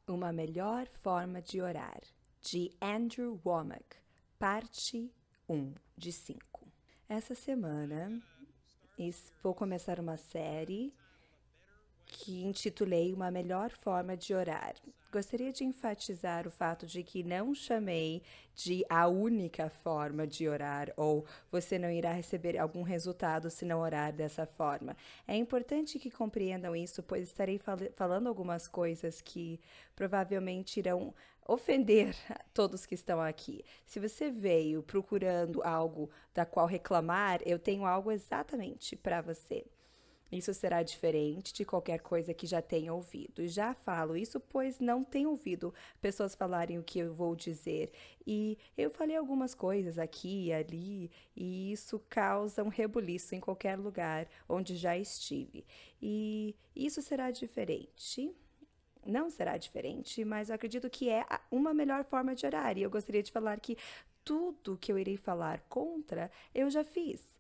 Uma melhor forma de orar, de Andrew Womack, parte 1 de 5. Essa semana vou começar uma série que intitulei Uma Melhor Forma de Orar. Gostaria de enfatizar o fato de que não chamei de a única forma de orar ou você não irá receber algum resultado se não orar dessa forma. É importante que compreendam isso, pois estarei falando algumas coisas que provavelmente irão ofender todos que estão aqui. Se você veio procurando algo da qual reclamar, eu tenho algo exatamente para você. Isso será diferente de qualquer coisa que já tenha ouvido. E já falo isso, pois não tenho ouvido pessoas falarem o que eu vou dizer. E eu falei algumas coisas aqui e ali, e isso causa um rebuliço em qualquer lugar onde já estive. E isso será diferente. Não será diferente, mas eu acredito que é uma melhor forma de orar. E eu gostaria de falar que tudo que eu irei falar contra, eu já fiz.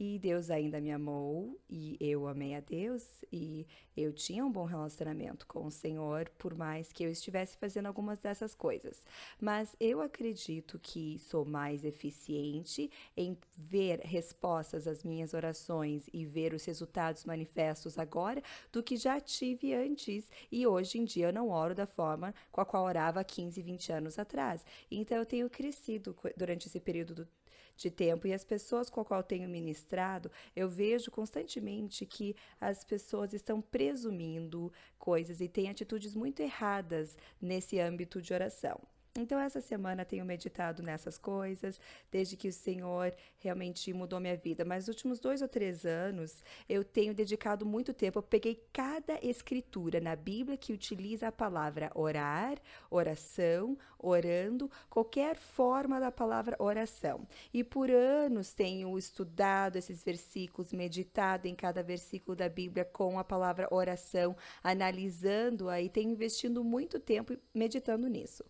E Deus ainda me amou, e eu amei a Deus, e eu tinha um bom relacionamento com o Senhor, por mais que eu estivesse fazendo algumas dessas coisas. Mas eu acredito que sou mais eficiente em ver respostas às minhas orações e ver os resultados manifestos agora do que já tive antes. E hoje em dia eu não oro da forma com a qual orava 15, 20 anos atrás. Então eu tenho crescido durante esse período de tempo. E as pessoas com as quais eu tenho ministrado, eu vejo constantemente que as pessoas estão presumindo coisas e têm atitudes muito erradas nesse âmbito de oração. Então, essa semana tenho meditado nessas coisas, desde que o Senhor realmente mudou minha vida. Mas nos últimos 2 ou 3 anos, eu tenho dedicado muito tempo. Eu peguei cada escritura na Bíblia que utiliza a palavra orar, oração, orando, qualquer forma da palavra oração. E por anos tenho estudado esses versículos, meditado em cada versículo da Bíblia com a palavra oração, analisando-a e tenho investido muito tempo meditando nisso.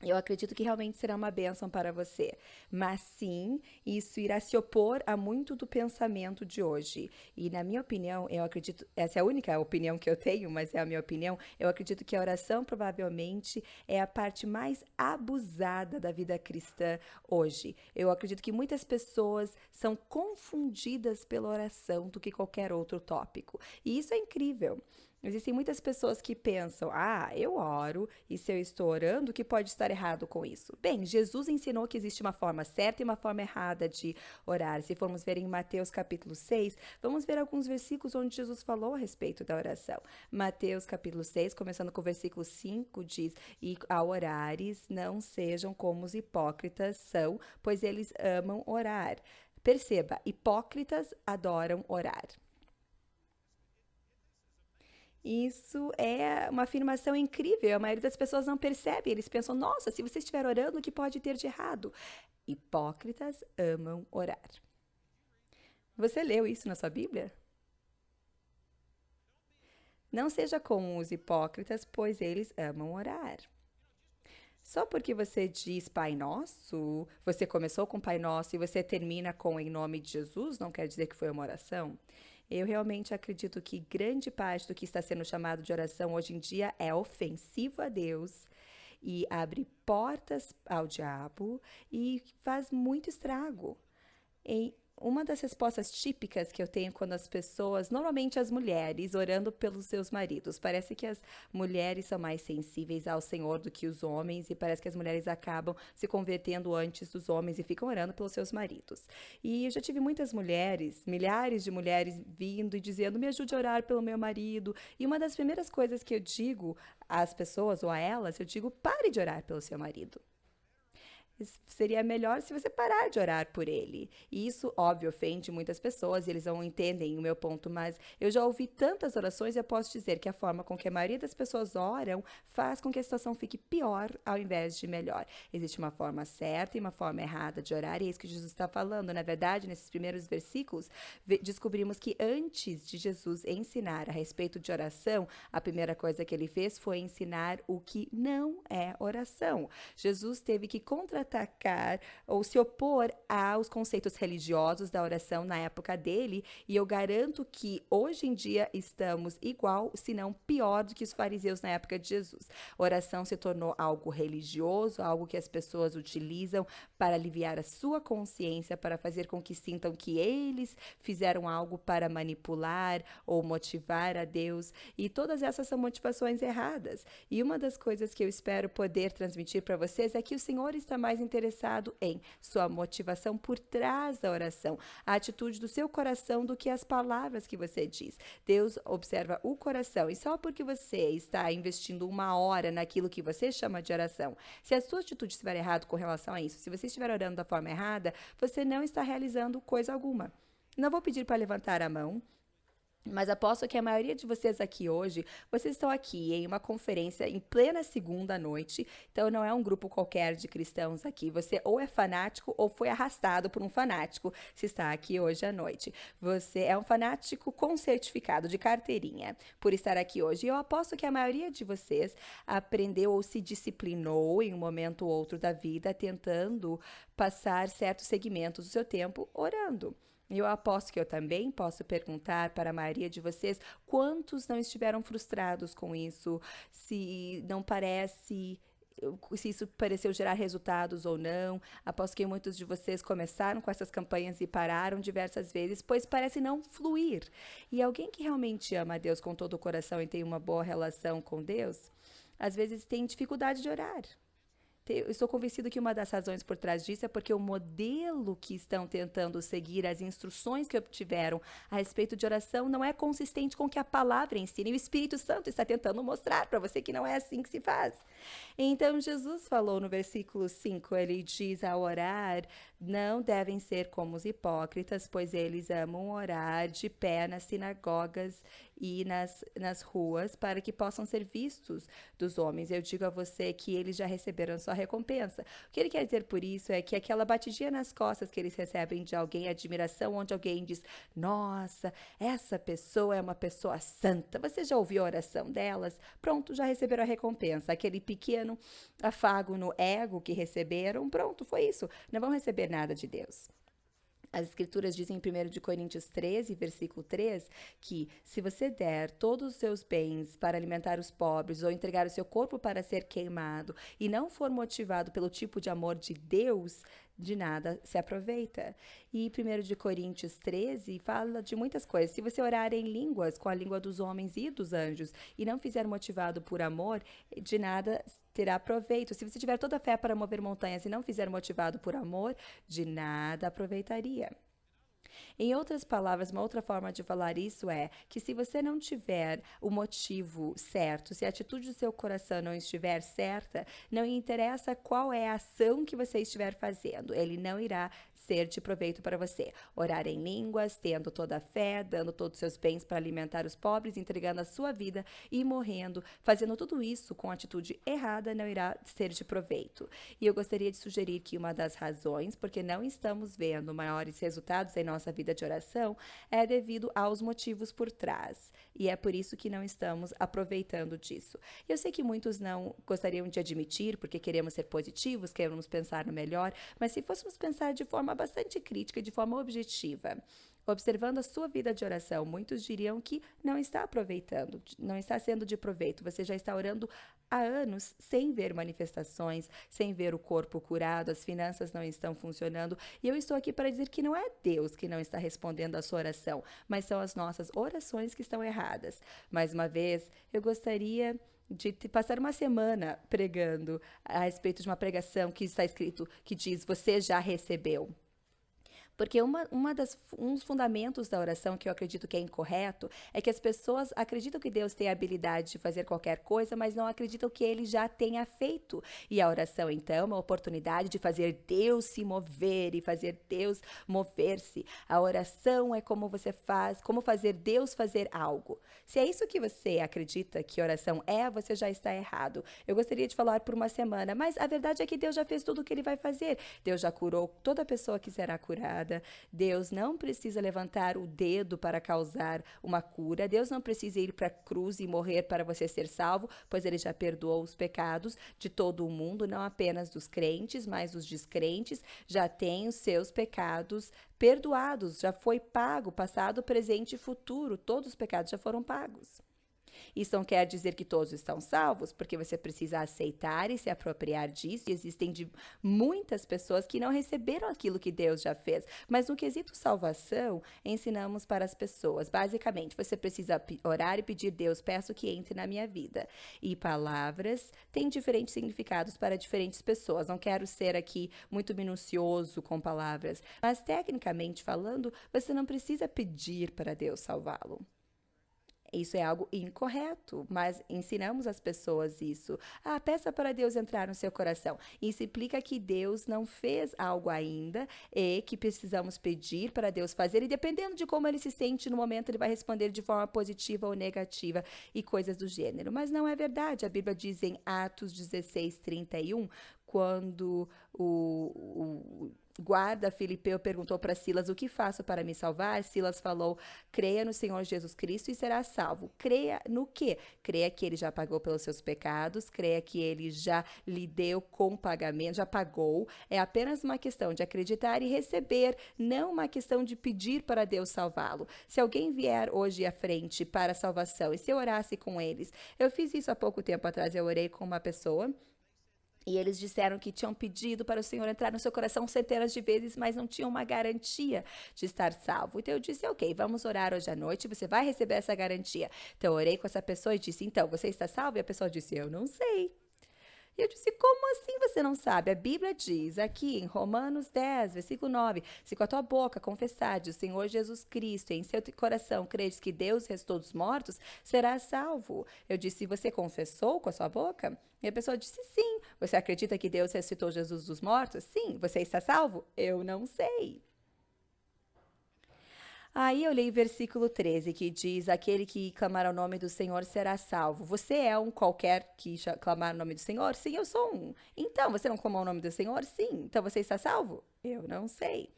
Eu acredito que realmente será uma bênção para você, mas sim, isso irá se opor a muito do pensamento de hoje. E na minha opinião, eu acredito, essa é a única opinião que eu tenho, mas é a minha opinião, eu acredito que a oração provavelmente é a parte mais abusada da vida cristã hoje. Eu acredito que muitas pessoas são confundidas pela oração do que qualquer outro tópico. E isso é incrível. Existem muitas pessoas que pensam, eu oro, e se eu estou orando, o que pode estar errado com isso? Bem, Jesus ensinou que existe uma forma certa e uma forma errada de orar. Se formos ver em Mateus capítulo 6, vamos ver alguns versículos onde Jesus falou a respeito da oração. Mateus capítulo 6, começando com o versículo 5, diz, e ao orares, não sejam como os hipócritas são, pois eles amam orar. Perceba, hipócritas adoram orar. Isso é uma afirmação incrível. A maioria das pessoas não percebe. Eles pensam, nossa, se você estiver orando, o que pode ter de errado? Hipócritas amam orar. Você leu isso na sua Bíblia? Não seja como os hipócritas, pois eles amam orar. Só porque você diz Pai Nosso, você começou com Pai Nosso e você termina com Em Nome de Jesus, não quer dizer que foi uma oração? Eu realmente acredito que grande parte do que está sendo chamado de oração hoje em dia é ofensivo a Deus e abre portas ao diabo e faz muito estrago. Uma das respostas típicas que eu tenho quando as pessoas, normalmente as mulheres, orando pelos seus maridos, parece que as mulheres são mais sensíveis ao Senhor do que os homens e parece que as mulheres acabam se convertendo antes dos homens e ficam orando pelos seus maridos. E eu já tive muitas mulheres, milhares de mulheres vindo e dizendo, me ajude a orar pelo meu marido. E uma das primeiras coisas que eu digo às pessoas ou a elas, eu digo, pare de orar pelo seu marido. Seria melhor se você parar de orar por ele. E isso, óbvio, ofende muitas pessoas e eles não entendem o meu ponto, mas eu já ouvi tantas orações e eu posso dizer que a forma com que a maioria das pessoas oram faz com que a situação fique pior ao invés de melhor. Existe uma forma certa e uma forma errada de orar e é isso que Jesus está falando. Na verdade, nesses primeiros versículos, descobrimos que antes de Jesus ensinar a respeito de oração, a primeira coisa que ele fez foi ensinar o que não é oração. Jesus teve que contratar atacar ou se opor aos conceitos religiosos da oração na época dele, e eu garanto que hoje em dia estamos igual, se não pior do que os fariseus na época de Jesus. Oração se tornou algo religioso, algo que as pessoas utilizam para aliviar a sua consciência, para fazer com que sintam que eles fizeram algo para manipular ou motivar a Deus, e todas essas são motivações erradas. E uma das coisas que eu espero poder transmitir para vocês é que o Senhor está mais interessado em sua motivação por trás da oração, a atitude do seu coração do que as palavras que você diz. Deus observa o coração, e só porque você está investindo 1 hora naquilo que você chama de oração, se a sua atitude estiver errada com relação a isso, se você estiver orando da forma errada, você não está realizando coisa alguma. Não vou pedir para levantar a mão, mas aposto que a maioria de vocês aqui hoje, vocês estão aqui em uma conferência em plena segunda noite, então não é um grupo qualquer de cristãos aqui, você ou é fanático ou foi arrastado por um fanático se está aqui hoje à noite. Você é um fanático com certificado de carteirinha por estar aqui hoje, e eu aposto que a maioria de vocês aprendeu ou se disciplinou em um momento ou outro da vida tentando passar certos segmentos do seu tempo orando. Eu aposto que eu também posso perguntar para a maioria de vocês quantos não estiveram frustrados com isso, se isso pareceu gerar resultados ou não. Aposto que muitos de vocês começaram com essas campanhas e pararam diversas vezes, pois parece não fluir. E alguém que realmente ama a Deus com todo o coração e tem uma boa relação com Deus, às vezes tem dificuldade de orar. Eu estou convencido que uma das razões por trás disso é porque o modelo que estão tentando seguir, as instruções que obtiveram a respeito de oração, não é consistente com o que a palavra ensina. E o Espírito Santo está tentando mostrar para você que não é assim que se faz. Então, Jesus falou no versículo 5, ele diz: ao orar, não devem ser como os hipócritas, pois eles amam orar de pé nas sinagogas e nas ruas, para que possam ser vistos dos homens. Eu digo a você que eles já receberam sua recompensa. O que ele quer dizer por isso é que aquela batidinha nas costas que eles recebem de alguém, admiração, onde alguém diz: nossa, essa pessoa é uma pessoa santa. Você já ouviu a oração delas? Pronto, já receberam a recompensa. Aquele pequeno afago no ego que receberam, pronto, foi isso. Não vão receber nada de Deus. As escrituras dizem em 1 Coríntios 13, versículo 3, que se você der todos os seus bens para alimentar os pobres ou entregar o seu corpo para ser queimado e não for motivado pelo tipo de amor de Deus, de nada se aproveita. E 1 Coríntios 13 fala de muitas coisas. Se você orar em línguas, com a língua dos homens e dos anjos, e não fizer motivado por amor, de nada terá proveito. Se você tiver toda a fé para mover montanhas e não fizer motivado por amor, de nada aproveitaria. Em outras palavras, uma outra forma de falar isso é que se você não tiver o motivo certo, se a atitude do seu coração não estiver certa, não interessa qual é a ação que você estiver fazendo, ele não irá ser de proveito para você. Orar em línguas, tendo toda a fé, dando todos os seus bens para alimentar os pobres, entregando a sua vida e morrendo, fazendo tudo isso com atitude errada, não irá ser de proveito. E eu gostaria de sugerir que uma das razões porque não estamos vendo maiores resultados em nossa vida de oração é devido aos motivos por trás. E é por isso que não estamos aproveitando disso. Eu sei que muitos não gostariam de admitir, porque queremos ser positivos, queremos pensar no melhor, mas se fôssemos pensar de forma bastante crítica, de forma objetiva, observando a sua vida de oração, muitos diriam que não está aproveitando, não está sendo de proveito. Você já está orando há anos sem ver manifestações, sem ver o corpo curado, as finanças não estão funcionando. E eu estou aqui para dizer que não é Deus que não está respondendo a sua oração, mas são as nossas orações que estão erradas. Mais uma vez, eu gostaria de passar uma semana pregando a respeito de uma pregação que está escrito, que diz: você já recebeu. Porque um dos fundamentos da oração que eu acredito que é incorreto é que as pessoas acreditam que Deus tem a habilidade de fazer qualquer coisa, mas não acreditam que Ele já tenha feito. E a oração, então, é uma oportunidade de fazer Deus se mover e fazer Deus mover-se. A oração é como fazer Deus fazer algo. Se é isso que você acredita que oração é, você já está errado. Eu gostaria de falar por uma semana, mas a verdade é que Deus já fez tudo o que Ele vai fazer. Deus já curou toda pessoa que será curada. curada. Deus não precisa levantar o dedo para causar uma cura. Deus não precisa ir para a cruz e morrer para você ser salvo, pois ele já perdoou os pecados de todo o mundo, não apenas dos crentes, mas os descrentes já têm os seus pecados perdoados, já foi pago, passado, presente e futuro, todos os pecados já foram pagos. Isso não quer dizer que todos estão salvos, porque você precisa aceitar e se apropriar disso. E existem muitas pessoas que não receberam aquilo que Deus já fez. Mas no quesito salvação, ensinamos para as pessoas. Basicamente, você precisa orar e pedir: Deus, peço que entre na minha vida. E palavras têm diferentes significados para diferentes pessoas. Não quero ser aqui muito minucioso com palavras, mas tecnicamente falando, você não precisa pedir para Deus salvá-lo. Isso é algo incorreto, mas ensinamos as pessoas isso. Peça para Deus entrar no seu coração. Isso implica que Deus não fez algo ainda e que precisamos pedir para Deus fazer. E dependendo de como ele se sente no momento, ele vai responder de forma positiva ou negativa e coisas do gênero. Mas não é verdade. A Bíblia diz em Atos 16:31, quando o guarda filipeu perguntou para Silas: o que faço para me salvar? Silas falou: creia no Senhor Jesus Cristo e será salvo. Creia no quê? Creia que ele já pagou pelos seus pecados, creia que ele já lhe deu com pagamento, já pagou. É apenas uma questão de acreditar e receber, não uma questão de pedir para Deus salvá-lo. Se alguém vier hoje à frente para a salvação e se eu orasse com eles, eu fiz isso há pouco tempo atrás, eu orei com uma pessoa. E eles disseram que tinham pedido para o Senhor entrar no seu coração centenas de vezes, mas não tinham uma garantia de estar salvo. Então eu disse: ok, vamos orar hoje à noite, você vai receber essa garantia. Então eu orei com essa pessoa e disse: então, você está salvo? E a pessoa disse: eu não sei. E eu disse: como assim você não sabe? A Bíblia diz aqui em Romanos 10, versículo 9, se com a tua boca confessares o Senhor Jesus Cristo e em seu coração credes que Deus ressuscitou dos mortos, serás salvo. Eu disse: você confessou com a sua boca? E a pessoa disse: sim. Você acredita que Deus ressuscitou Jesus dos mortos? Sim. Você está salvo? Eu não sei. Aí eu li o versículo 13, que diz: aquele que clamar ao nome do Senhor será salvo. Você é um qualquer que clamar o nome do Senhor? Sim, eu sou um. Então, você não clamou o nome do Senhor? Sim. Então, você está salvo? Eu não sei.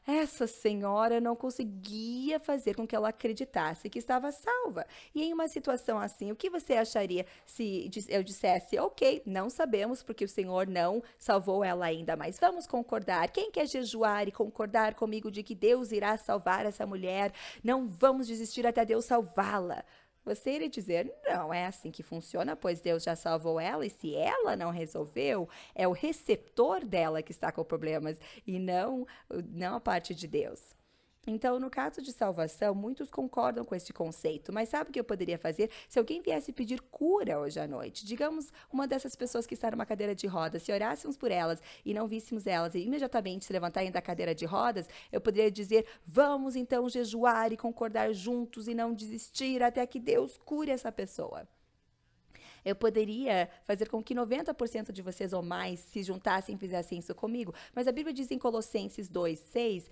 Essa senhora não conseguia fazer com que ela acreditasse que estava salva. E em uma situação assim, o que você acharia se eu dissesse: ok, não sabemos porque o Senhor não salvou ela ainda, mas vamos concordar. Quem quer jejuar e concordar comigo de que Deus irá salvar essa mulher? Não vamos desistir até Deus salvá-la. Você iria dizer: não é assim que funciona, pois Deus já salvou ela, e se ela não resolveu, é o receptor dela que está com problemas e não a parte de Deus. Então, no caso de salvação, muitos concordam com este conceito, mas sabe o que eu poderia fazer se alguém viesse pedir cura hoje à noite? Digamos, uma dessas pessoas que está numa cadeira de rodas, se orássemos por elas e não víssemos elas e imediatamente se levantarem da cadeira de rodas, eu poderia dizer: vamos então jejuar e concordar juntos e não desistir até que Deus cure essa pessoa. Eu poderia fazer com que 90% de vocês ou mais se juntassem e fizessem isso comigo. Mas a Bíblia diz em Colossenses 2:6,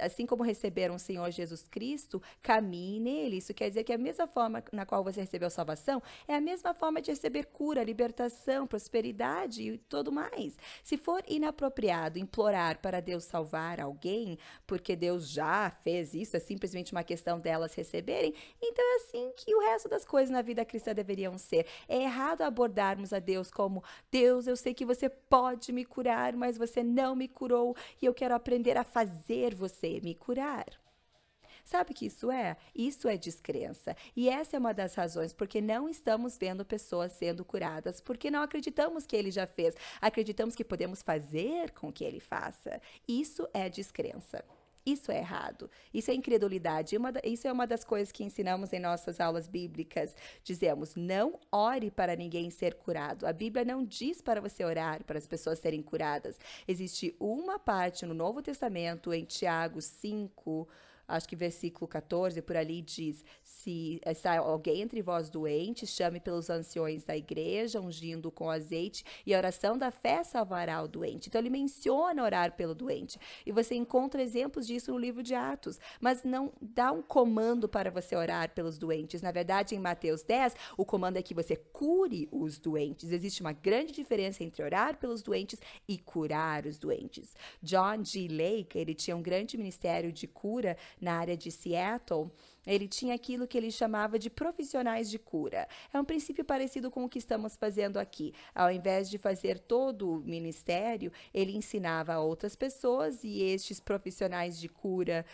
assim como receberam o Senhor Jesus Cristo, caminhe nele. Isso quer dizer que a mesma forma na qual você recebeu salvação é a mesma forma de receber cura, libertação, prosperidade e tudo mais. Se for inapropriado implorar para Deus salvar alguém, porque Deus já fez isso, é simplesmente uma questão delas receberem, então é assim que o resto das coisas na vida cristã deveriam ser. É errado abordarmos a Deus como: Deus, eu sei que você pode me curar, mas você não me curou e eu quero aprender a fazer você me curar. Sabe o que isso é? Isso é descrença. E essa é uma das razões porque não estamos vendo pessoas sendo curadas, porque não acreditamos que ele já fez. Acreditamos que podemos fazer com que ele faça. Isso é descrença. Isso é errado. Isso é incredulidade. Isso é uma das coisas que ensinamos em nossas aulas bíblicas. Dizemos: não ore para ninguém ser curado. A Bíblia não diz para você orar para as pessoas serem curadas. Existe uma parte no Novo Testamento, em Tiago 5, acho que versículo 14, por ali diz, se está alguém entre vós doente, chame pelos anciões da igreja, ungindo com azeite, e a oração da fé salvará o doente. Então ele menciona orar pelo doente, e você encontra exemplos disso no livro de Atos, mas não dá um comando para você orar pelos doentes. Na verdade, em Mateus 10, o comando é que você cure os doentes. Existe uma grande diferença entre orar pelos doentes e curar os doentes. John G. Lake, ele tinha um grande ministério de cura na área de Seattle. Ele tinha aquilo que ele chamava de profissionais de cura. É um princípio parecido com o que estamos fazendo aqui. Ao invés de fazer todo o ministério, ele ensinava a outras pessoas e estes profissionais de cura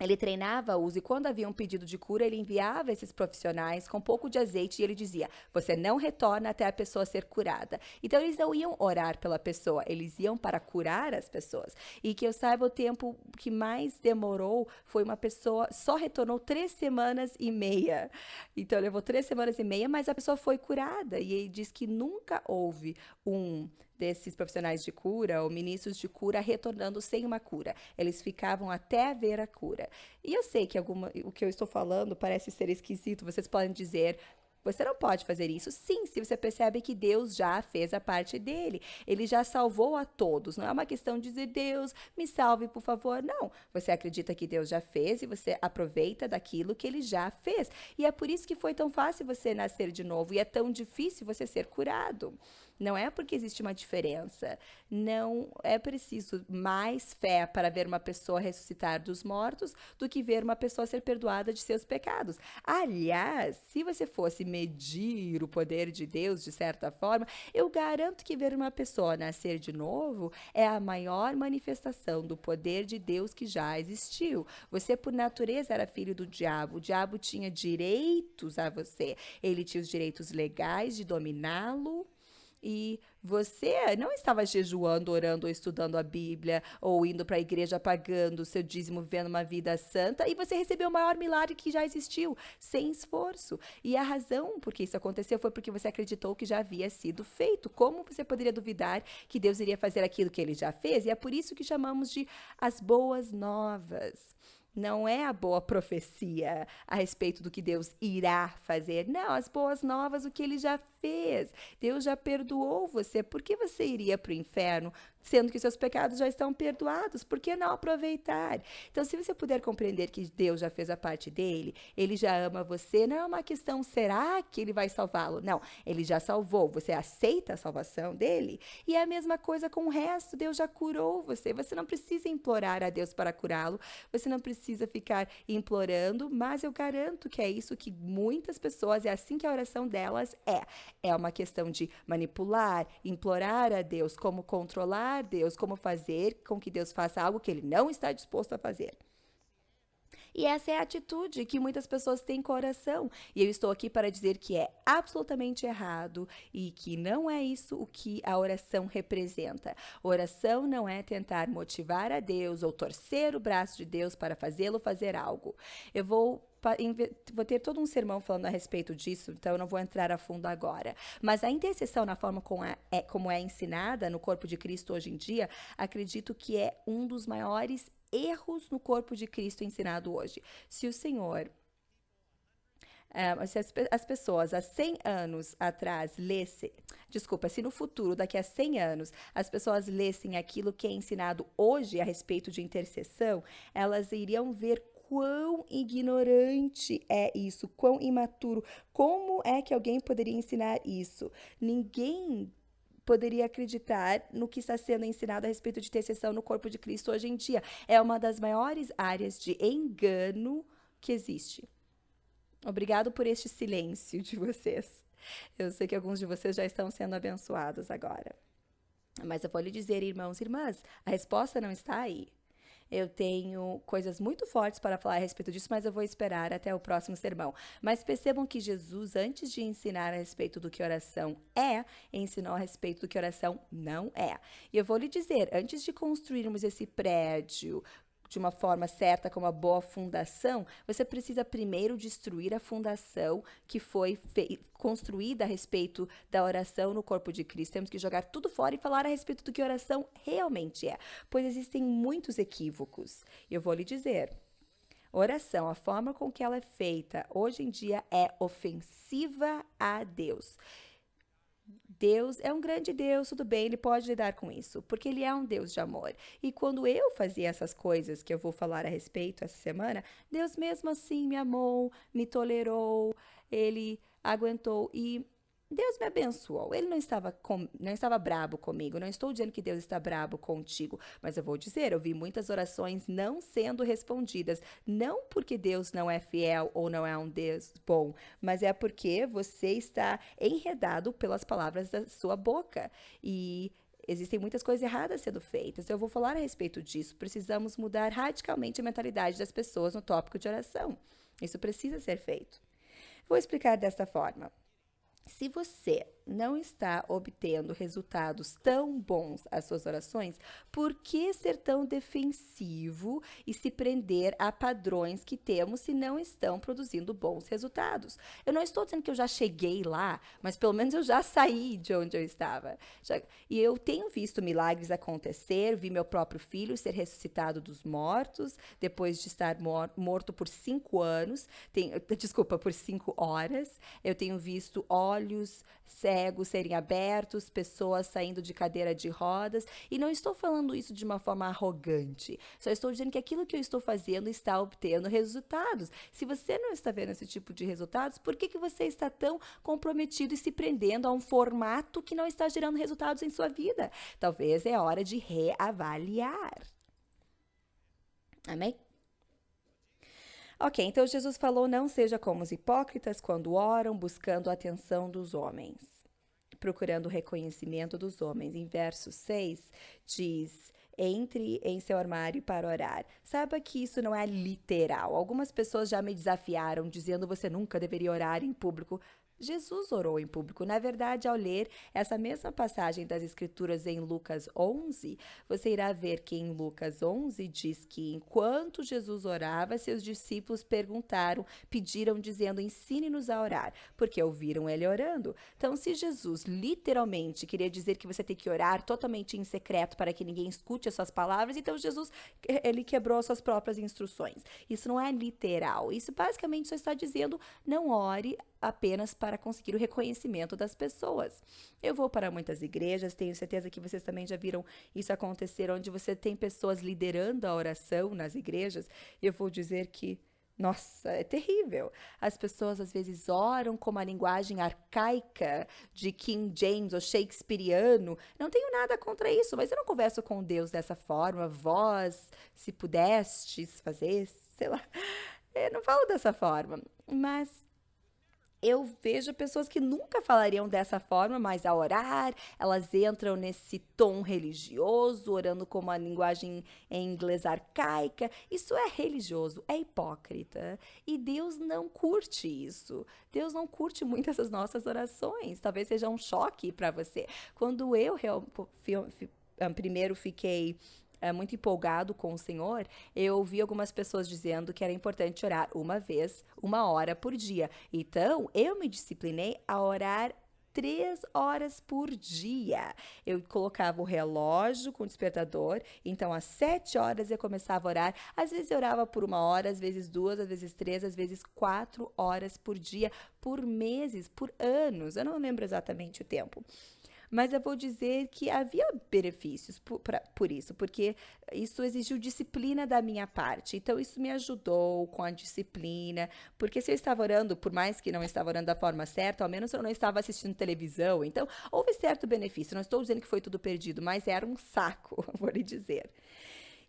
ele treinava-os e quando havia um pedido de cura, ele enviava esses profissionais com um pouco de azeite e ele dizia, você não retorna até a pessoa ser curada. Então, eles não iam orar pela pessoa, eles iam para curar as pessoas. E que eu saiba, o tempo que mais demorou foi uma pessoa, só retornou 3 semanas e meia. Então, levou 3 semanas e meia, mas a pessoa foi curada. E ele diz que nunca houve um desses profissionais de cura ou ministros de cura retornando sem uma cura. Eles ficavam até ver a cura. E eu sei que o que eu estou falando parece ser esquisito. Vocês podem dizer, você não pode fazer isso. Sim, se você percebe que Deus já fez a parte dele. Ele já salvou a todos. Não é uma questão de dizer, Deus, me salve, por favor. Não. Você acredita que Deus já fez e você aproveita daquilo que ele já fez. E é por isso que foi tão fácil você nascer de novo e é tão difícil você ser curado. Não é porque existe uma diferença. Não é preciso mais fé para ver uma pessoa ressuscitar dos mortos do que ver uma pessoa ser perdoada de seus pecados. Aliás, se você fosse medir o poder de Deus de certa forma, eu garanto que ver uma pessoa nascer de novo é a maior manifestação do poder de Deus que já existiu. Você, por natureza, era filho do diabo. O diabo tinha direitos a você. Ele tinha os direitos legais de dominá-lo. E você não estava jejuando, orando ou estudando a Bíblia ou indo para a igreja pagando o seu dízimo, vivendo uma vida santa e você recebeu o maior milagre que já existiu, sem esforço. E a razão por que isso aconteceu foi porque você acreditou que já havia sido feito. Como você poderia duvidar que Deus iria fazer aquilo que ele já fez? E é por isso que chamamos de as boas novas. Não é a boa profecia a respeito do que Deus irá fazer. Não, as boas novas, o que ele já fez. Deus já perdoou você. Por que você iria para o inferno, sendo que seus pecados já estão perdoados? Por que não aproveitar? Então, se você puder compreender que Deus já fez a parte dele, ele já ama você, não é uma questão, será que ele vai salvá-lo? Não, ele já salvou. Você aceita a salvação dele? E é a mesma coisa com o resto. Deus já curou você. Você não precisa implorar a Deus para curá-lo. Você não precisa ficar implorando, mas eu garanto que é isso que muitas pessoas, é assim que a oração delas é. É uma questão de manipular, implorar a Deus, como controlar Deus, como fazer com que Deus faça algo que ele não está disposto a fazer. E essa é a atitude que muitas pessoas têm com a oração. E eu estou aqui para dizer que é absolutamente errado e que não é isso o que a oração representa. Oração não é tentar motivar a Deus ou torcer o braço de Deus para fazê-lo fazer algo. Eu vou ter todo um sermão falando a respeito disso, então eu não vou entrar a fundo agora. Mas a intercessão, na forma como é ensinada no corpo de Cristo hoje em dia, acredito que é um dos maiores erros no corpo de Cristo ensinado hoje. Se o Senhor, se as pessoas há 100 anos atrás lessem, se no futuro, daqui a 100 anos, as pessoas lessem aquilo que é ensinado hoje a respeito de intercessão, elas iriam ver quão ignorante é isso, quão imaturo. Como é que alguém poderia ensinar isso? Ninguém poderia acreditar no que está sendo ensinado a respeito de intercessão no corpo de Cristo hoje em dia. É uma das maiores áreas de engano que existe. Obrigado por este silêncio de vocês. Eu sei que alguns de vocês já estão sendo abençoados agora. Mas eu vou lhe dizer, irmãos e irmãs, a resposta não está aí. Eu tenho coisas muito fortes para falar a respeito disso, mas eu vou esperar até o próximo sermão. Mas percebam que Jesus, antes de ensinar a respeito do que oração é, ensinou a respeito do que oração não é. E eu vou lhe dizer, antes de construirmos esse prédio de uma forma certa, com uma boa fundação, você precisa primeiro destruir a fundação que foi construída a respeito da oração no corpo de Cristo. Temos que jogar tudo fora e falar a respeito do que oração realmente é, pois existem muitos equívocos. Eu vou lhe dizer, oração, a forma com que ela é feita hoje em dia é ofensiva a Deus. Deus é um grande Deus, tudo bem, ele pode lidar com isso, porque ele é um Deus de amor. E quando eu fazia essas coisas que eu vou falar a respeito essa semana, Deus mesmo assim me amou, me tolerou, ele aguentou e Deus me abençoou. Ele não estava brabo comigo. Não estou dizendo que Deus está brabo contigo, mas eu vou dizer, eu vi muitas orações não sendo respondidas, não porque Deus não é fiel ou não é um Deus bom, mas é porque você está enredado pelas palavras da sua boca e existem muitas coisas erradas sendo feitas. Eu vou falar a respeito disso. Precisamos mudar radicalmente a mentalidade das pessoas no tópico de oração. Isso precisa ser feito. Vou explicar desta forma. Se você não está obtendo resultados tão bons às suas orações, por que ser tão defensivo e se prender a padrões que temos se não estão produzindo bons resultados? Eu não estou dizendo que eu já cheguei lá, mas pelo menos eu já saí de onde eu estava. E eu tenho visto milagres acontecer, vi meu próprio filho ser ressuscitado dos mortos, depois de estar morto por 5 anos, por 5 horas. Eu tenho visto olhos cegos serem abertos, pessoas saindo de cadeira de rodas, e não estou falando isso de uma forma arrogante, só estou dizendo que aquilo que eu estou fazendo está obtendo resultados. Se você não está vendo esse tipo de resultados, por que você está tão comprometido e se prendendo a um formato que não está gerando resultados em sua vida? Talvez é hora de reavaliar. Amém? Ok, então Jesus falou, não seja como os hipócritas quando oram, buscando a atenção dos homens, procurando o reconhecimento dos homens. Em verso 6, diz, entre em seu armário para orar. Saiba que isso não é literal. Algumas pessoas já me desafiaram, dizendo, você nunca deveria orar em público. Jesus orou em público. Na verdade, ao ler essa mesma passagem das Escrituras em Lucas 11, você irá ver que em Lucas 11 diz que enquanto Jesus orava, seus discípulos pediram dizendo, ensine-nos a orar, porque ouviram ele orando. Então, se Jesus literalmente queria dizer que você tem que orar totalmente em secreto para que ninguém escute as suas palavras, então Jesus, ele quebrou as suas próprias instruções. Isso não é literal. Isso basicamente só está dizendo, não ore apenas para conseguir o reconhecimento das pessoas. Eu vou para muitas igrejas, tenho certeza que vocês também já viram isso acontecer, onde você tem pessoas liderando a oração nas igrejas, e eu vou dizer que, nossa, é terrível. As pessoas às vezes oram com uma linguagem arcaica de King James ou shakespeariano. Não tenho nada contra isso, mas eu não converso com Deus dessa forma. Vós, se pudestes fazer, sei lá. Eu não falo dessa forma, mas eu vejo pessoas que nunca falariam dessa forma, mas ao orar, elas entram nesse tom religioso, orando com uma linguagem em inglês arcaica. Isso é religioso, é hipócrita. E Deus não curte isso. Deus não curte muito essas nossas orações. Talvez seja um choque para você. Quando eu primeiro fiquei muito empolgado com o Senhor, eu ouvi algumas pessoas dizendo que era importante orar 1 hora por dia. Então, eu me disciplinei a orar 3 horas por dia. Eu colocava o relógio com o despertador, então às 7 horas eu começava a orar. Às vezes eu orava por 1 hora, às vezes 2, às vezes 3, às vezes 4 horas por dia, por meses, por anos. Eu não lembro exatamente o tempo. Mas eu vou dizer que havia benefícios por isso, porque isso exigiu disciplina da minha parte. Então, isso me ajudou com a disciplina, porque se eu estava orando, por mais que não estava orando da forma certa, ao menos eu não estava assistindo televisão. Então, houve certo benefício. Não estou dizendo que foi tudo perdido, mas era um saco, vou lhe dizer.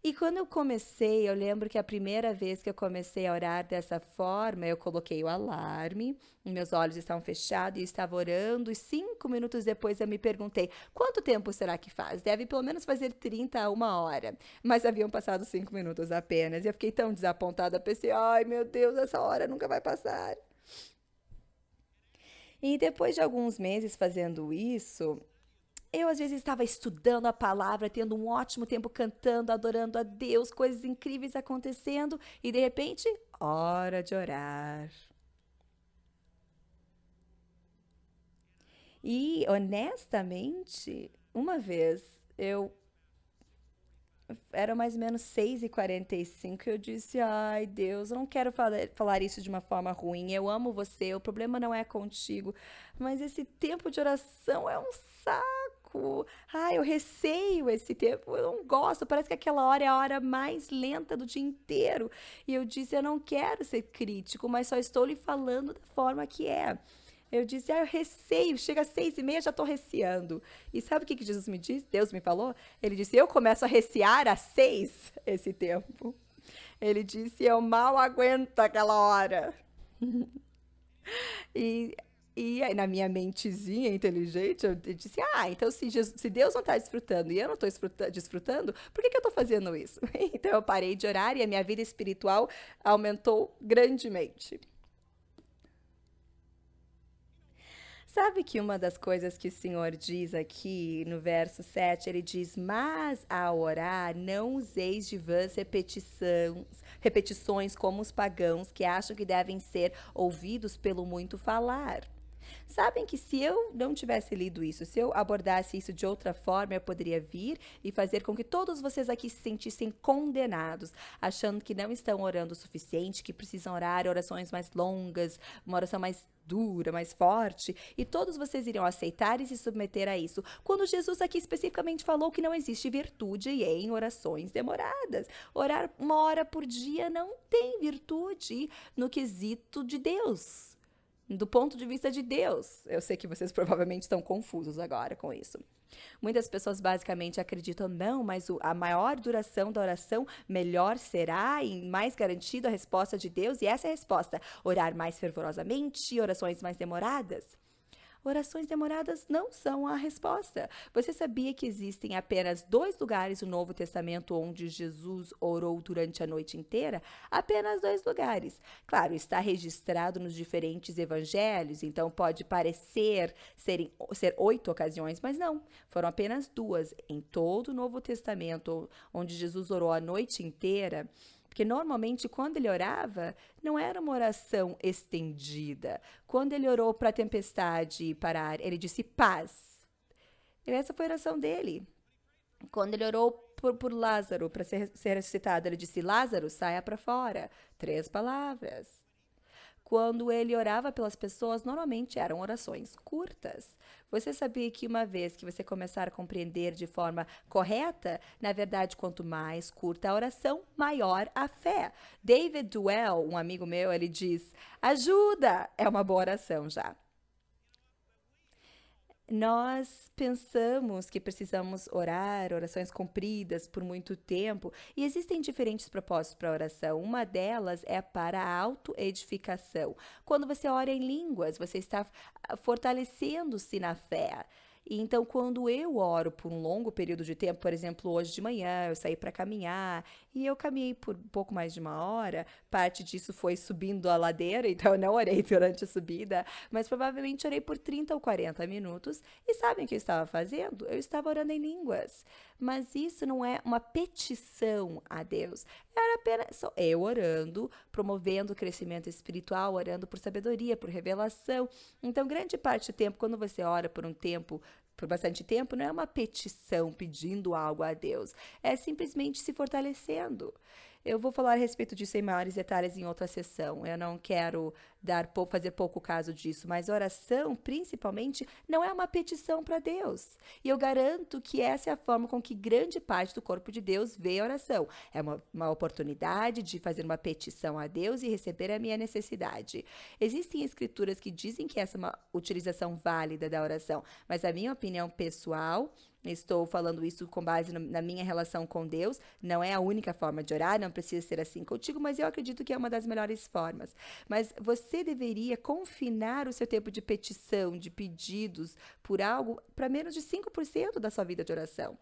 E quando eu comecei, eu lembro que a primeira vez que eu comecei a orar dessa forma, eu coloquei o alarme, meus olhos estavam fechados e eu estava orando, e 5 minutos depois eu me perguntei, quanto tempo será que faz? Deve pelo menos fazer 30 a 1 hora. Mas haviam passado 5 minutos apenas, e eu fiquei tão desapontada, pensei, ai meu Deus, essa hora nunca vai passar. E depois de alguns meses fazendo isso, Eu, às vezes, estava estudando a palavra, tendo um ótimo tempo cantando, adorando a Deus, coisas incríveis acontecendo, e de repente, hora de orar. E, honestamente, uma vez eu era mais ou menos 6h45 e eu disse, ai Deus, eu não quero falar isso de uma forma ruim, eu amo você, o problema não é contigo, mas esse tempo de oração é um saco. Ai, eu receio esse tempo, eu não gosto, parece que aquela hora é a hora mais lenta do dia inteiro. E eu disse, eu não quero ser crítico, mas só estou lhe falando da forma que é. Eu disse, eu receio, chega às 6h30, já estou receando. E sabe o que Jesus me disse? Deus me falou? Ele disse, eu começo a recear às 6 esse tempo. Ele disse, eu mal aguento aquela hora. E, e aí, na minha mentezinha inteligente, eu disse, então se Deus não está desfrutando e eu não estou desfrutando, por que eu estou fazendo isso? Então eu parei de orar e a minha vida espiritual aumentou grandemente. Sabe que uma das coisas que o Senhor diz aqui no verso 7, ele diz: Mas ao orar, não useis de vãs repetições como os pagãos que acham que devem ser ouvidos pelo muito falar. Sabem que se eu não tivesse lido isso, se eu abordasse isso de outra forma, eu poderia vir e fazer com que todos vocês aqui se sentissem condenados, achando que não estão orando o suficiente, que precisam orar orações mais longas, uma oração mais dura, mais forte, e todos vocês iriam aceitar e se submeter a isso, quando Jesus aqui especificamente falou que não existe virtude em orações demoradas. Orar 1 hora por dia não tem virtude no quesito de Deus. Do ponto de vista de Deus. Eu sei que vocês provavelmente estão confusos agora com isso. Muitas pessoas basicamente acreditam, não, mas a maior duração da oração, melhor será e mais garantido a resposta de Deus. E essa é a resposta: orar mais fervorosamente, orações mais demoradas. Orações demoradas não são a resposta. Você sabia que existem apenas 2 lugares no Novo Testamento onde Jesus orou durante a noite inteira? Apenas 2 lugares. Claro, está registrado nos diferentes evangelhos, então pode parecer ser 8 ocasiões, mas não. Foram apenas 2 em todo o Novo Testamento onde Jesus orou a noite inteira. Porque normalmente quando ele orava, não era uma oração estendida. Quando ele orou para a tempestade parar, ele disse paz. E essa foi a oração dele. Quando ele orou por Lázaro para ser ressuscitado, ele disse, Lázaro, saia para fora. 3 palavras. Quando ele orava pelas pessoas, normalmente eram orações curtas. Você sabia que uma vez que você começar a compreender de forma correta, na verdade, quanto mais curta a oração, maior a fé. David Duell, um amigo meu, ele diz, ajuda! É uma boa oração já. Nós pensamos que precisamos orar, orações compridas por muito tempo, e existem diferentes propósitos para a oração. Uma delas é para a autoedificação. Quando você ora em línguas, você está fortalecendo-se na fé. E então, quando eu oro por um longo período de tempo, por exemplo, hoje de manhã, eu saí para caminhar e eu caminhei por um pouco mais de 1 hora. Parte disso foi subindo a ladeira, então eu não orei durante a subida, mas provavelmente orei por 30 ou 40 minutos. E sabem o que eu estava fazendo? Eu estava orando em línguas. Mas isso não é uma petição a Deus. Era apenas só eu orando, promovendo o crescimento espiritual, orando por sabedoria, por revelação. Então, grande parte do tempo, quando você ora por bastante tempo, não é uma petição pedindo algo a Deus, é simplesmente se fortalecendo. Eu vou falar a respeito disso em maiores detalhes em outra sessão. Eu não quero fazer pouco caso disso, mas oração, principalmente, não é uma petição para Deus. E eu garanto que essa é a forma com que grande parte do corpo de Deus vê a oração. É uma oportunidade de fazer uma petição a Deus e receber a minha necessidade. Existem escrituras que dizem que essa é uma utilização válida da oração, mas a minha opinião pessoal, estou falando isso com base na minha relação com Deus, não é a única forma de orar, não precisa ser assim contigo, mas eu acredito que é uma das melhores formas. Mas você deveria confinar o seu tempo de petição, de pedidos por algo, para menos de 5% da sua vida de oração.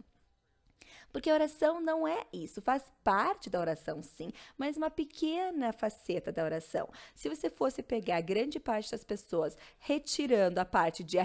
Porque a oração não é isso, faz parte da oração sim, mas uma pequena faceta da oração. Se você fosse pegar grande parte das pessoas, retirando a parte de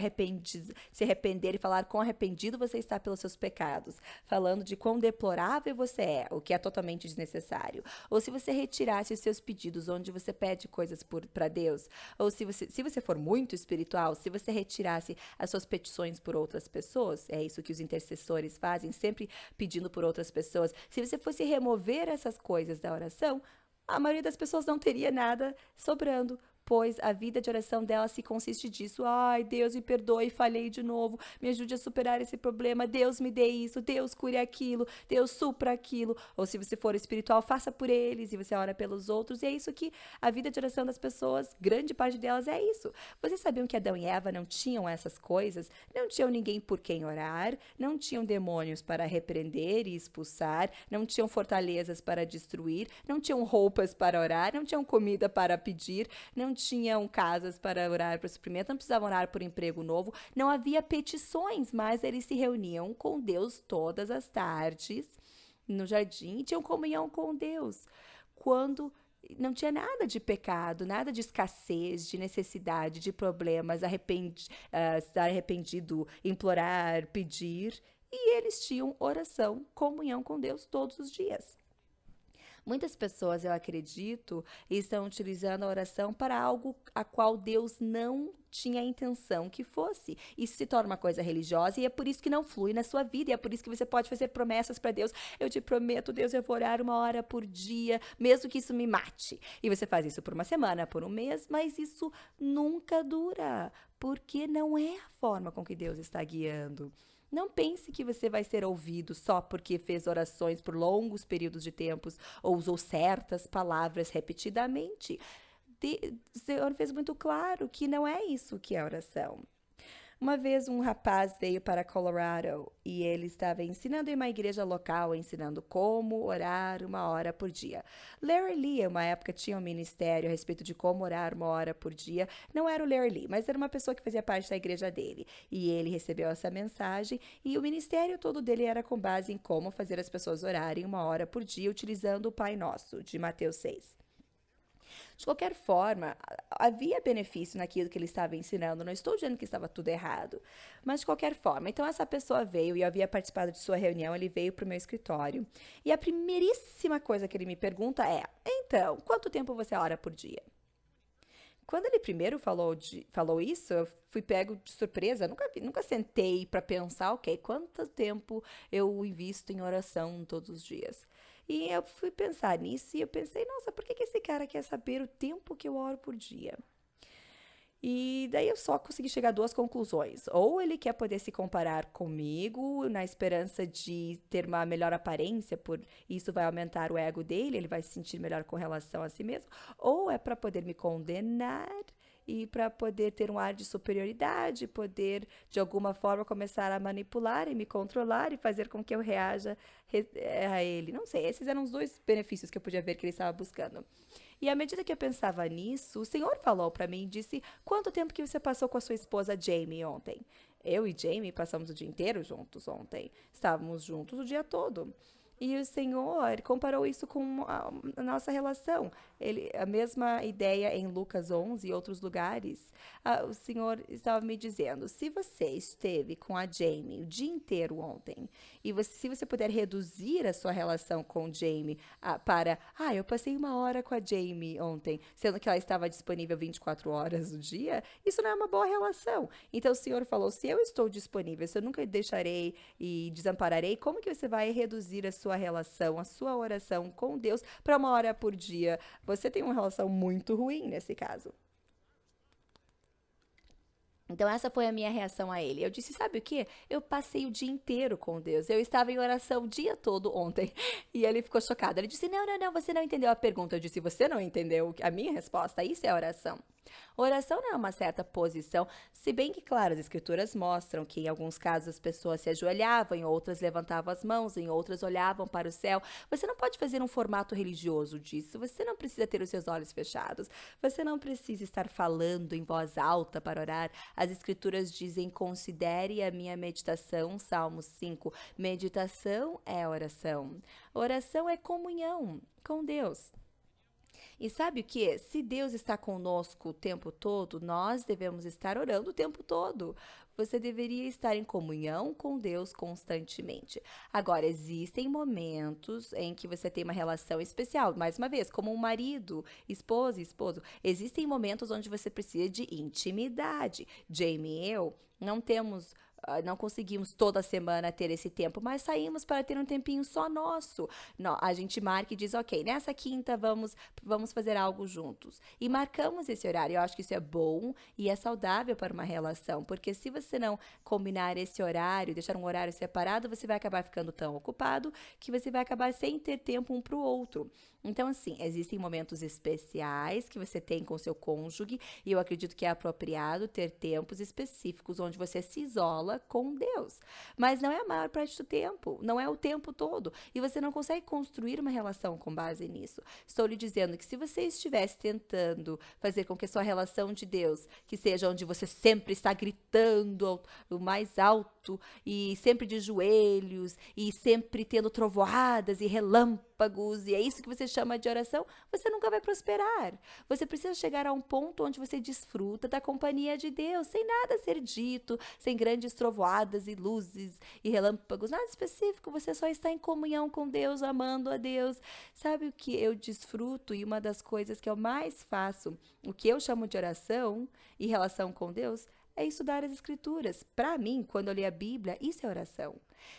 se arrepender e falar quão arrependido você está pelos seus pecados, falando de quão deplorável você é, o que é totalmente desnecessário, ou se você retirasse os seus pedidos, onde você pede coisas para Deus, ou se você for muito espiritual, se você retirasse as suas petições por outras pessoas, é isso que os intercessores fazem, sempre pedindo por outras pessoas. Se você fosse remover essas coisas da oração, a maioria das pessoas não teria nada sobrando, pois a vida de oração dela se consiste disso. Ai, Deus me perdoe, falhei de novo, me ajude a superar esse problema, Deus me dê isso, Deus cure aquilo, Deus supra aquilo. Ou se você for espiritual, faça por eles e você ora pelos outros. E é isso que a vida de oração das pessoas, grande parte delas é isso. Vocês sabiam que Adão e Eva não tinham essas coisas? Não tinham ninguém por quem orar, não tinham demônios para repreender e expulsar, não tinham fortalezas para destruir, não tinham roupas para orar, não tinham comida para pedir, não tinham casas para orar por suprimento, não precisavam orar por emprego novo, não havia petições, mas eles se reuniam com Deus todas as tardes no jardim e tinham comunhão com Deus. Quando não tinha nada de pecado, nada de escassez, de necessidade, de problemas, estar arrependido, implorar, pedir, e eles tinham oração, comunhão com Deus todos os dias. Muitas pessoas, eu acredito, estão utilizando a oração para algo a qual Deus não tinha a intenção que fosse. Isso se torna uma coisa religiosa e é por isso que não flui na sua vida. E é por isso que você pode fazer promessas para Deus. Eu te prometo, Deus, eu vou orar 1 hora por dia, mesmo que isso me mate. E você faz isso por uma semana, por um mês, mas isso nunca dura, porque não é a forma com que Deus está guiando. Não pense que você vai ser ouvido só porque fez orações por longos períodos de tempos ou usou certas palavras repetidamente. O Senhor fez muito claro que não é isso que é oração. Uma vez um rapaz veio para Colorado e ele estava ensinando em uma igreja local, ensinando como orar 1 hora por dia. Larry Lee, uma época, tinha um ministério a respeito de como orar 1 hora por dia. Não era o Larry Lee, mas era uma pessoa que fazia parte da igreja dele. E ele recebeu essa mensagem e o ministério todo dele era com base em como fazer as pessoas orarem 1 hora por dia, utilizando o Pai Nosso, de Mateus 6. De qualquer forma, havia benefício naquilo que ele estava ensinando. Não estou dizendo que estava tudo errado, mas de qualquer forma. Então, essa pessoa veio e eu havia participado de sua reunião. Ele veio para o meu escritório e a primeiríssima coisa que ele me pergunta é: então, quanto tempo você ora por dia? Quando ele primeiro falou isso, eu fui pego de surpresa. Nunca sentei para pensar, ok, quanto tempo eu invisto em oração todos os dias? E eu fui pensar nisso e eu pensei, nossa, por que esse cara quer saber o tempo que eu oro por dia? E daí eu só consegui chegar a 2 conclusões. Ou ele quer poder se comparar comigo na esperança de ter uma melhor aparência, por isso vai aumentar o ego dele, ele vai se sentir melhor com relação a si mesmo. Ou é para poder me condenar e para poder ter um ar de superioridade, poder de alguma forma começar a manipular e me controlar e fazer com que eu reaja a ele. Não sei, esses eram os 2 benefícios que eu podia ver que ele estava buscando. E à medida que eu pensava nisso, o Senhor falou para mim e disse: quanto tempo que você passou com a sua esposa Jamie ontem? Eu e Jamie passamos o dia inteiro juntos ontem. Estávamos juntos o dia todo. E o Senhor comparou isso com a nossa relação. A mesma ideia em Lucas 11 e outros lugares. O Senhor estava me dizendo, se você esteve com a Jamie o dia inteiro ontem, e se você puder reduzir a sua relação com Jamie para, eu passei 1 hora com a Jamie ontem, sendo que ela estava disponível 24 horas do dia, isso não é uma boa relação. Então o Senhor falou, se eu estou disponível, se eu nunca deixarei e desampararei, como que você vai reduzir a sua relação, a sua oração com Deus para 1 hora por dia? Você tem uma relação muito ruim nesse caso. Então, essa foi a minha reação a ele. Eu disse, sabe o quê? Eu passei o dia inteiro com Deus. Eu estava em oração o dia todo ontem. E ele ficou chocado. Ele disse, não, você não entendeu a pergunta. Eu disse, você não entendeu a minha resposta? Isso é oração. Oração não é uma certa posição, se bem que, claro, as escrituras mostram que em alguns casos as pessoas se ajoelhavam, em outras levantavam as mãos, em outras olhavam para o céu. Você não pode fazer um formato religioso disso, você não precisa ter os seus olhos fechados, você não precisa estar falando em voz alta para orar. As escrituras dizem: considere a minha meditação, Salmos 5. Meditação é oração. Oração é comunhão com Deus. E sabe o que? Se Deus está conosco o tempo todo, nós devemos estar orando o tempo todo. Você deveria estar em comunhão com Deus constantemente. Agora, existem momentos em que você tem uma relação especial, mais uma vez, como um marido, esposa e esposo. Existem momentos onde você precisa de intimidade. Jamie e eu não conseguimos toda semana ter esse tempo, mas saímos para ter um tempinho só nosso. A gente marca e diz: ok, nessa quinta vamos fazer algo juntos. E marcamos esse horário. Eu acho que isso é bom e é saudável para uma relação, porque se você não combinar esse horário, deixar um horário separado, você vai acabar ficando tão ocupado que você vai acabar sem ter tempo um para o outro. Então, assim, existem momentos especiais que você tem com seu cônjuge, e eu acredito que é apropriado ter tempos específicos onde você se isola com Deus. Mas não é a maior parte do tempo, não é o tempo todo, e você não consegue construir uma relação com base nisso. Estou lhe dizendo que se você estivesse tentando fazer com que a sua relação de Deus, que seja onde você sempre está gritando o mais alto, e sempre de joelhos, e sempre tendo trovoadas e relâmpagos, e é isso que você chama de oração, você nunca vai prosperar. Você precisa chegar a um ponto onde você desfruta da companhia de Deus, sem nada ser dito, sem grandes trovoadas e luzes e relâmpagos, nada específico. Você só está em comunhão com Deus, amando a Deus. Sabe o que eu desfruto e uma das coisas que eu mais faço, o que eu chamo de oração em relação com Deus, é estudar as escrituras. Para mim, quando eu leio a Bíblia, isso é oração.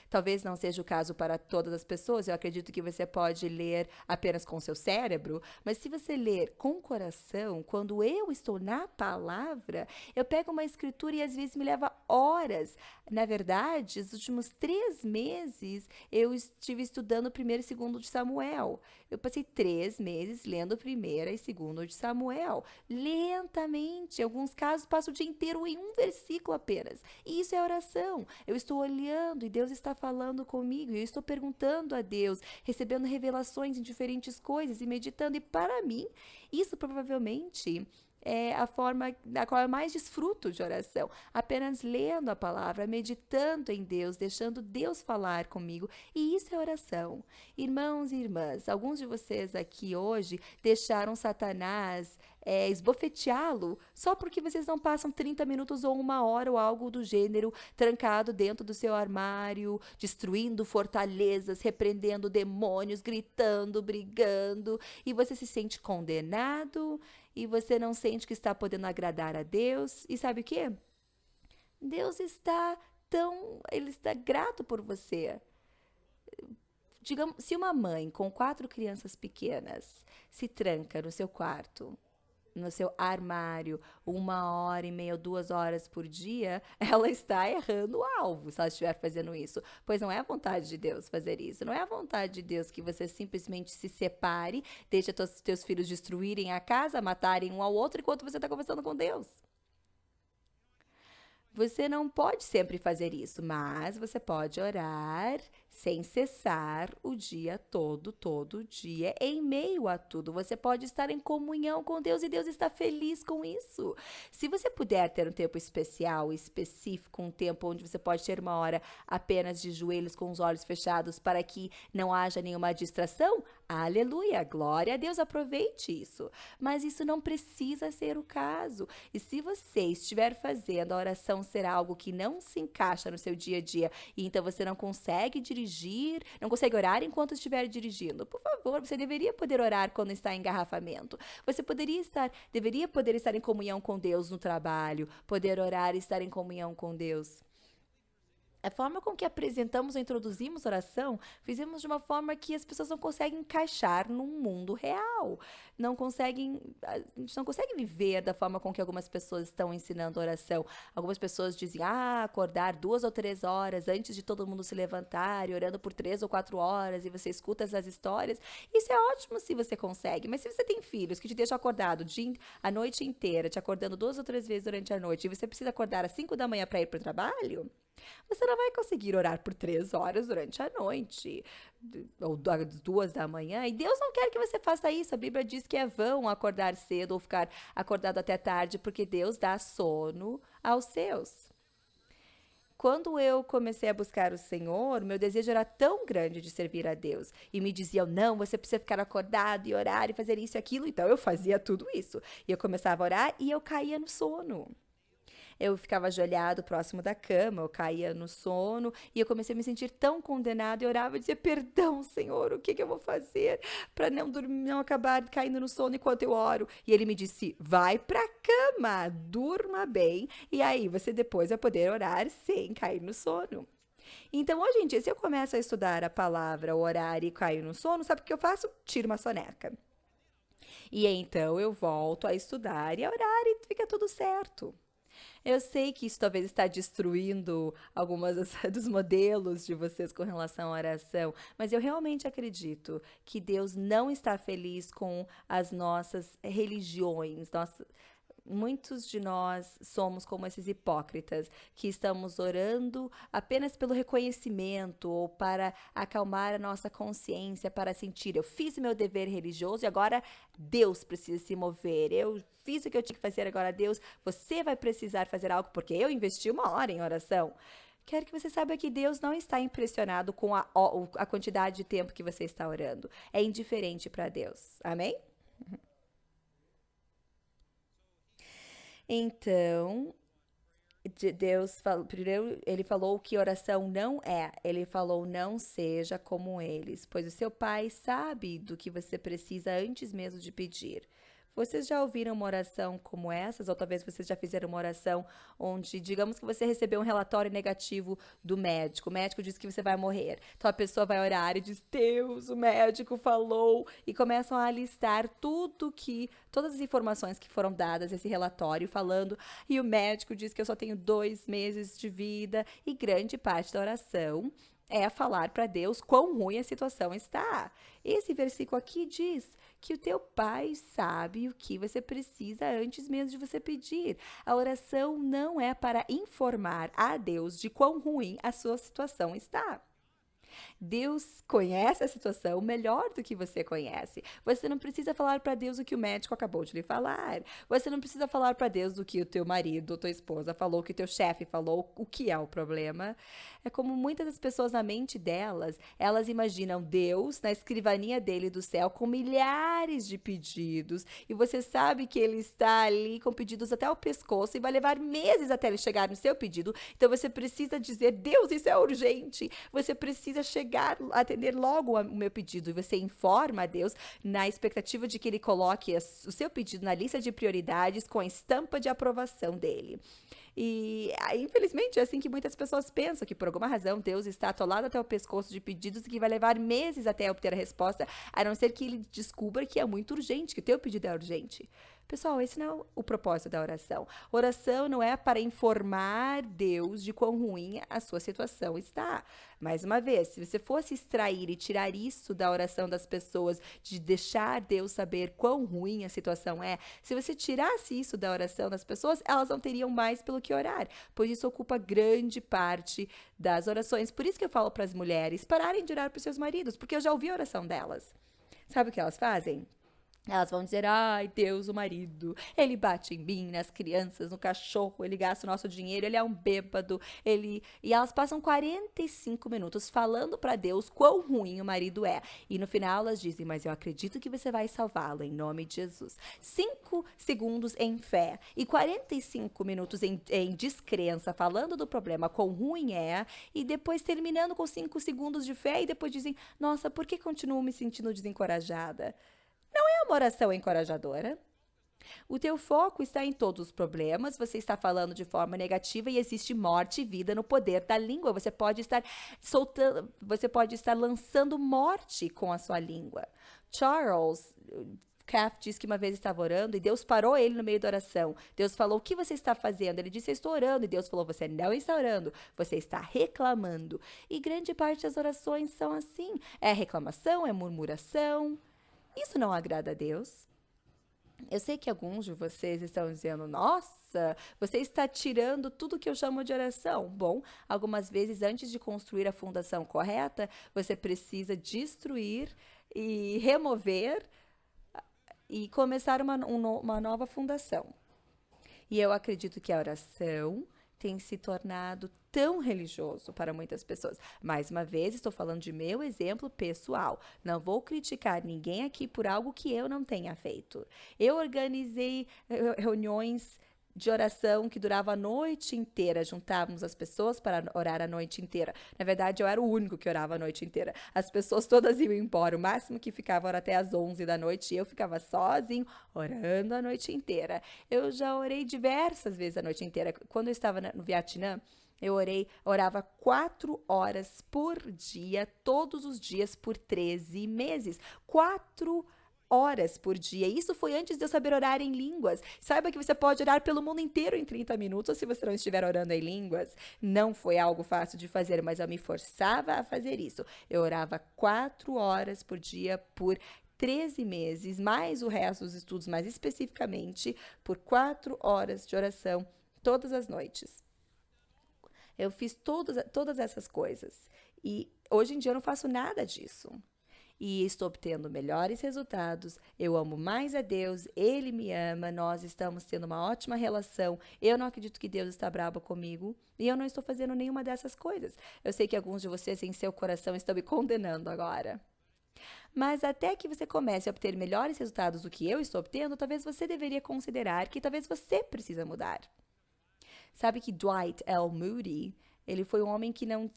Talvez não seja o caso para todas as pessoas, eu acredito que você pode ler apenas com seu cérebro, mas se você ler com o coração, quando eu estou na palavra, eu pego uma escritura e às vezes me leva horas. Na verdade, os últimos 3 meses eu estive estudando o 1º e 2º de Samuel. Eu passei 3 meses lendo 1º e 2º de Samuel, lentamente. Em alguns casos, passo o dia inteiro em um versículo apenas. E isso é oração. Eu estou olhando e Deus está falando comigo, e eu estou perguntando a Deus, recebendo revelações em diferentes coisas e meditando. E para mim, isso provavelmente é a forma da qual eu mais desfruto de oração, apenas lendo a palavra, meditando em Deus, deixando Deus falar comigo, e isso é oração. Irmãos e irmãs, alguns de vocês aqui hoje deixaram Satanás esbofeteá-lo só porque vocês não passam 30 minutos ou 1 hora ou algo do gênero trancado dentro do seu armário, destruindo fortalezas, repreendendo demônios, gritando, brigando, e você se sente condenado e você não sente que está podendo agradar a Deus. E sabe o quê? Deus ele está grato por você. Digamos, se uma mãe com 4 crianças pequenas se tranca no seu quarto, no seu armário, 1 hora e meia, 2 horas por dia, ela está errando o alvo se ela estiver fazendo isso. Pois não é a vontade de Deus fazer isso. Não é a vontade de Deus que você simplesmente se separe, deixe teus filhos destruírem a casa, matarem um ao outro enquanto você está conversando com Deus. Você não pode sempre fazer isso, mas você pode orar sem cessar o dia todo dia, em meio a tudo. Você pode estar em comunhão com Deus e Deus está feliz com isso. Se você puder ter um tempo especial, específico, um tempo onde você pode ter 1 hora apenas de joelhos com os olhos fechados para que não haja nenhuma distração, aleluia, glória a Deus, aproveite isso. Mas isso não precisa ser o caso. E se você estiver fazendo a oração ser algo que não se encaixa no seu dia a dia, e então você não consegue dirigir, não consegue orar enquanto estiver dirigindo, por favor, você deveria poder orar quando está em engarrafamento. Você deveria poder estar em comunhão com Deus no trabalho, poder orar e estar em comunhão com Deus A forma com que apresentamos ou introduzimos oração, fizemos de uma forma que as pessoas não conseguem encaixar num mundo real. A gente não consegue viver da forma com que algumas pessoas estão ensinando oração. Algumas pessoas dizem, acordar 2 ou 3 horas antes de todo mundo se levantar, e orando por 3 ou 4 horas, e você escuta essas histórias. Isso é ótimo se você consegue, mas se você tem filhos que te deixam acordado a noite inteira, te acordando 2 ou 3 vezes durante a noite, e você precisa acordar às 5 da manhã para ir para o trabalho, você não vai conseguir orar por 3 horas durante a noite, ou às 2 da manhã, e Deus não quer que você faça isso. A Bíblia diz que é vão acordar cedo ou ficar acordado até tarde, porque Deus dá sono aos seus. Quando eu comecei a buscar o Senhor, meu desejo era tão grande de servir a Deus. E me diziam, não, você precisa ficar acordado e orar e fazer isso e aquilo. Então eu fazia tudo isso. E eu começava a orar e eu caía no sono. Eu ficava ajoelhado próximo da cama, eu caía no sono e eu comecei a me sentir tão condenada. Eu orava e dizia, perdão, Senhor, o que eu vou fazer para não dormir, não acabar caindo no sono enquanto eu oro? E ele me disse, vai pra cama, durma bem e aí você depois vai poder orar sem cair no sono. Então, hoje em dia, se eu começo a estudar a palavra, orar e caio no sono, sabe o que eu faço? Tiro uma soneca. E então eu volto a estudar e a orar e fica tudo certo. Eu sei que isso talvez está destruindo algumas dos modelos de vocês com relação à oração, mas eu realmente acredito que Deus não está feliz com as nossas religiões. Muitos de nós somos como esses hipócritas que estamos orando apenas pelo reconhecimento ou para acalmar a nossa consciência, para sentir, eu fiz o meu dever religioso e agora Deus precisa se mover. Eu fiz o que eu tinha que fazer, agora Deus, você vai precisar fazer algo porque eu investi 1 hora em oração. Quero que você saiba que Deus não está impressionado com a quantidade de tempo que você está orando. É indiferente para Deus. Amém? Então, Deus falou, primeiro ele falou que oração não é, ele falou não seja como eles, pois o seu pai sabe do que você precisa antes mesmo de pedir. Vocês já ouviram uma oração como essas? Ou talvez vocês já fizeram uma oração onde, digamos que você recebeu um relatório negativo do médico. O médico diz que você vai morrer. Então a pessoa vai orar e diz, Deus, o médico falou. E começam a listar todas as informações que foram dadas nesse relatório, falando, e o médico diz que eu só tenho 2 meses de vida. E grande parte da oração é falar para Deus quão ruim a situação está. Esse versículo aqui diz que o teu pai sabe o que você precisa antes mesmo de você pedir. A oração não é para informar a Deus de quão ruim a sua situação está. Deus conhece a situação melhor do que você conhece. Você não precisa falar para Deus o que o médico acabou de lhe falar. Você não precisa falar para Deus o que o teu marido ou tua esposa falou, o que o teu chefe falou, o que é o problema. É como muitas das pessoas na mente delas, elas imaginam Deus na escrivaninha dele do céu com milhares de pedidos e você sabe que ele está ali com pedidos até o pescoço e vai levar meses até ele chegar no seu pedido. Então você precisa dizer, Deus, isso é urgente. Você precisa chegar, atender logo o meu pedido e você informa a Deus na expectativa de que ele coloque o seu pedido na lista de prioridades com a estampa de aprovação dele. E, infelizmente, é assim que muitas pessoas pensam, que por alguma razão Deus está atolado até o pescoço de pedidos e que vai levar meses até obter a resposta, a não ser que ele descubra que é muito urgente, que o teu pedido é urgente. Pessoal, esse não é o propósito da oração. Oração não é para informar Deus de quão ruim a sua situação está. Mais uma vez, se você fosse extrair e tirar isso da oração das pessoas, de deixar Deus saber quão ruim a situação é, se você tirasse isso da oração das pessoas, elas não teriam mais pelo que orar, pois isso ocupa grande parte das orações. Por isso que eu falo para as mulheres pararem de orar para os seus maridos, porque eu já ouvi a oração delas. Sabe o que elas fazem? Elas vão dizer, ai, Deus, o marido, ele bate em mim, nas crianças, no cachorro, ele gasta o nosso dinheiro, ele é um bêbado, E elas passam 45 minutos falando para Deus quão ruim o marido é. E no final elas dizem, mas eu acredito que você vai salvá-lo, em nome de Jesus. 5 segundos em fé e 45 minutos em descrença, falando do problema, quão ruim é, e depois terminando com 5 segundos de fé e depois dizem, nossa, por que continuo me sentindo desencorajada? É uma oração encorajadora. O teu foco está em todos os problemas, você está falando de forma negativa e existe morte e vida no poder da língua. Você pode estar soltando, você pode estar lançando morte com a sua língua. Charles Kraft diz que uma vez estava orando e Deus parou ele no meio da oração. Deus falou: o que você está fazendo? Ele disse: eu estou orando. E Deus falou: você não está orando, você está reclamando. E grande parte das orações são assim. É reclamação, é murmuração. Isso não agrada a Deus. Eu sei que alguns de vocês estão dizendo: nossa, você está tirando tudo que eu chamo de oração. Bom, algumas vezes antes de construir a fundação correta, você precisa destruir e remover e começar uma nova fundação. E eu acredito que a oração tem se tornado tão religioso para muitas pessoas. Mais uma vez, estou falando de meu exemplo pessoal. Não vou criticar ninguém aqui por algo que eu não tenha feito. Eu organizei reuniões de oração que durava a noite inteira. Juntávamos as pessoas para orar a noite inteira. Na verdade, eu era o único que orava a noite inteira. As pessoas todas iam embora. O máximo que ficava era até as 11 da noite e eu ficava sozinho orando a noite inteira. Eu já orei diversas vezes a noite inteira. Quando eu estava no Vietnã, eu orava 4 horas por dia, todos os dias, por 13 meses. 4 horas por dia. Isso foi antes de eu saber orar em línguas. Saiba que você pode orar pelo mundo inteiro em 30 minutos se você não estiver orando em línguas. Não foi algo fácil de fazer, mas eu me forçava a fazer isso. Eu orava 4 horas por dia por 13 meses, mais o resto dos estudos, mais especificamente, por 4 horas de oração todas as noites. Eu fiz todas essas coisas. E hoje em dia eu não faço nada disso. E estou obtendo melhores resultados. Eu amo mais a Deus, Ele me ama, nós estamos tendo uma ótima relação. Eu não acredito que Deus está bravo comigo e eu não estou fazendo nenhuma dessas coisas. Eu sei que alguns de vocês em seu coração estão me condenando agora. Mas até que você comece a obter melhores resultados do que eu estou obtendo, talvez você deveria considerar que talvez você precisa mudar. Sabe que Dwight L. Moody, ele foi um homem que não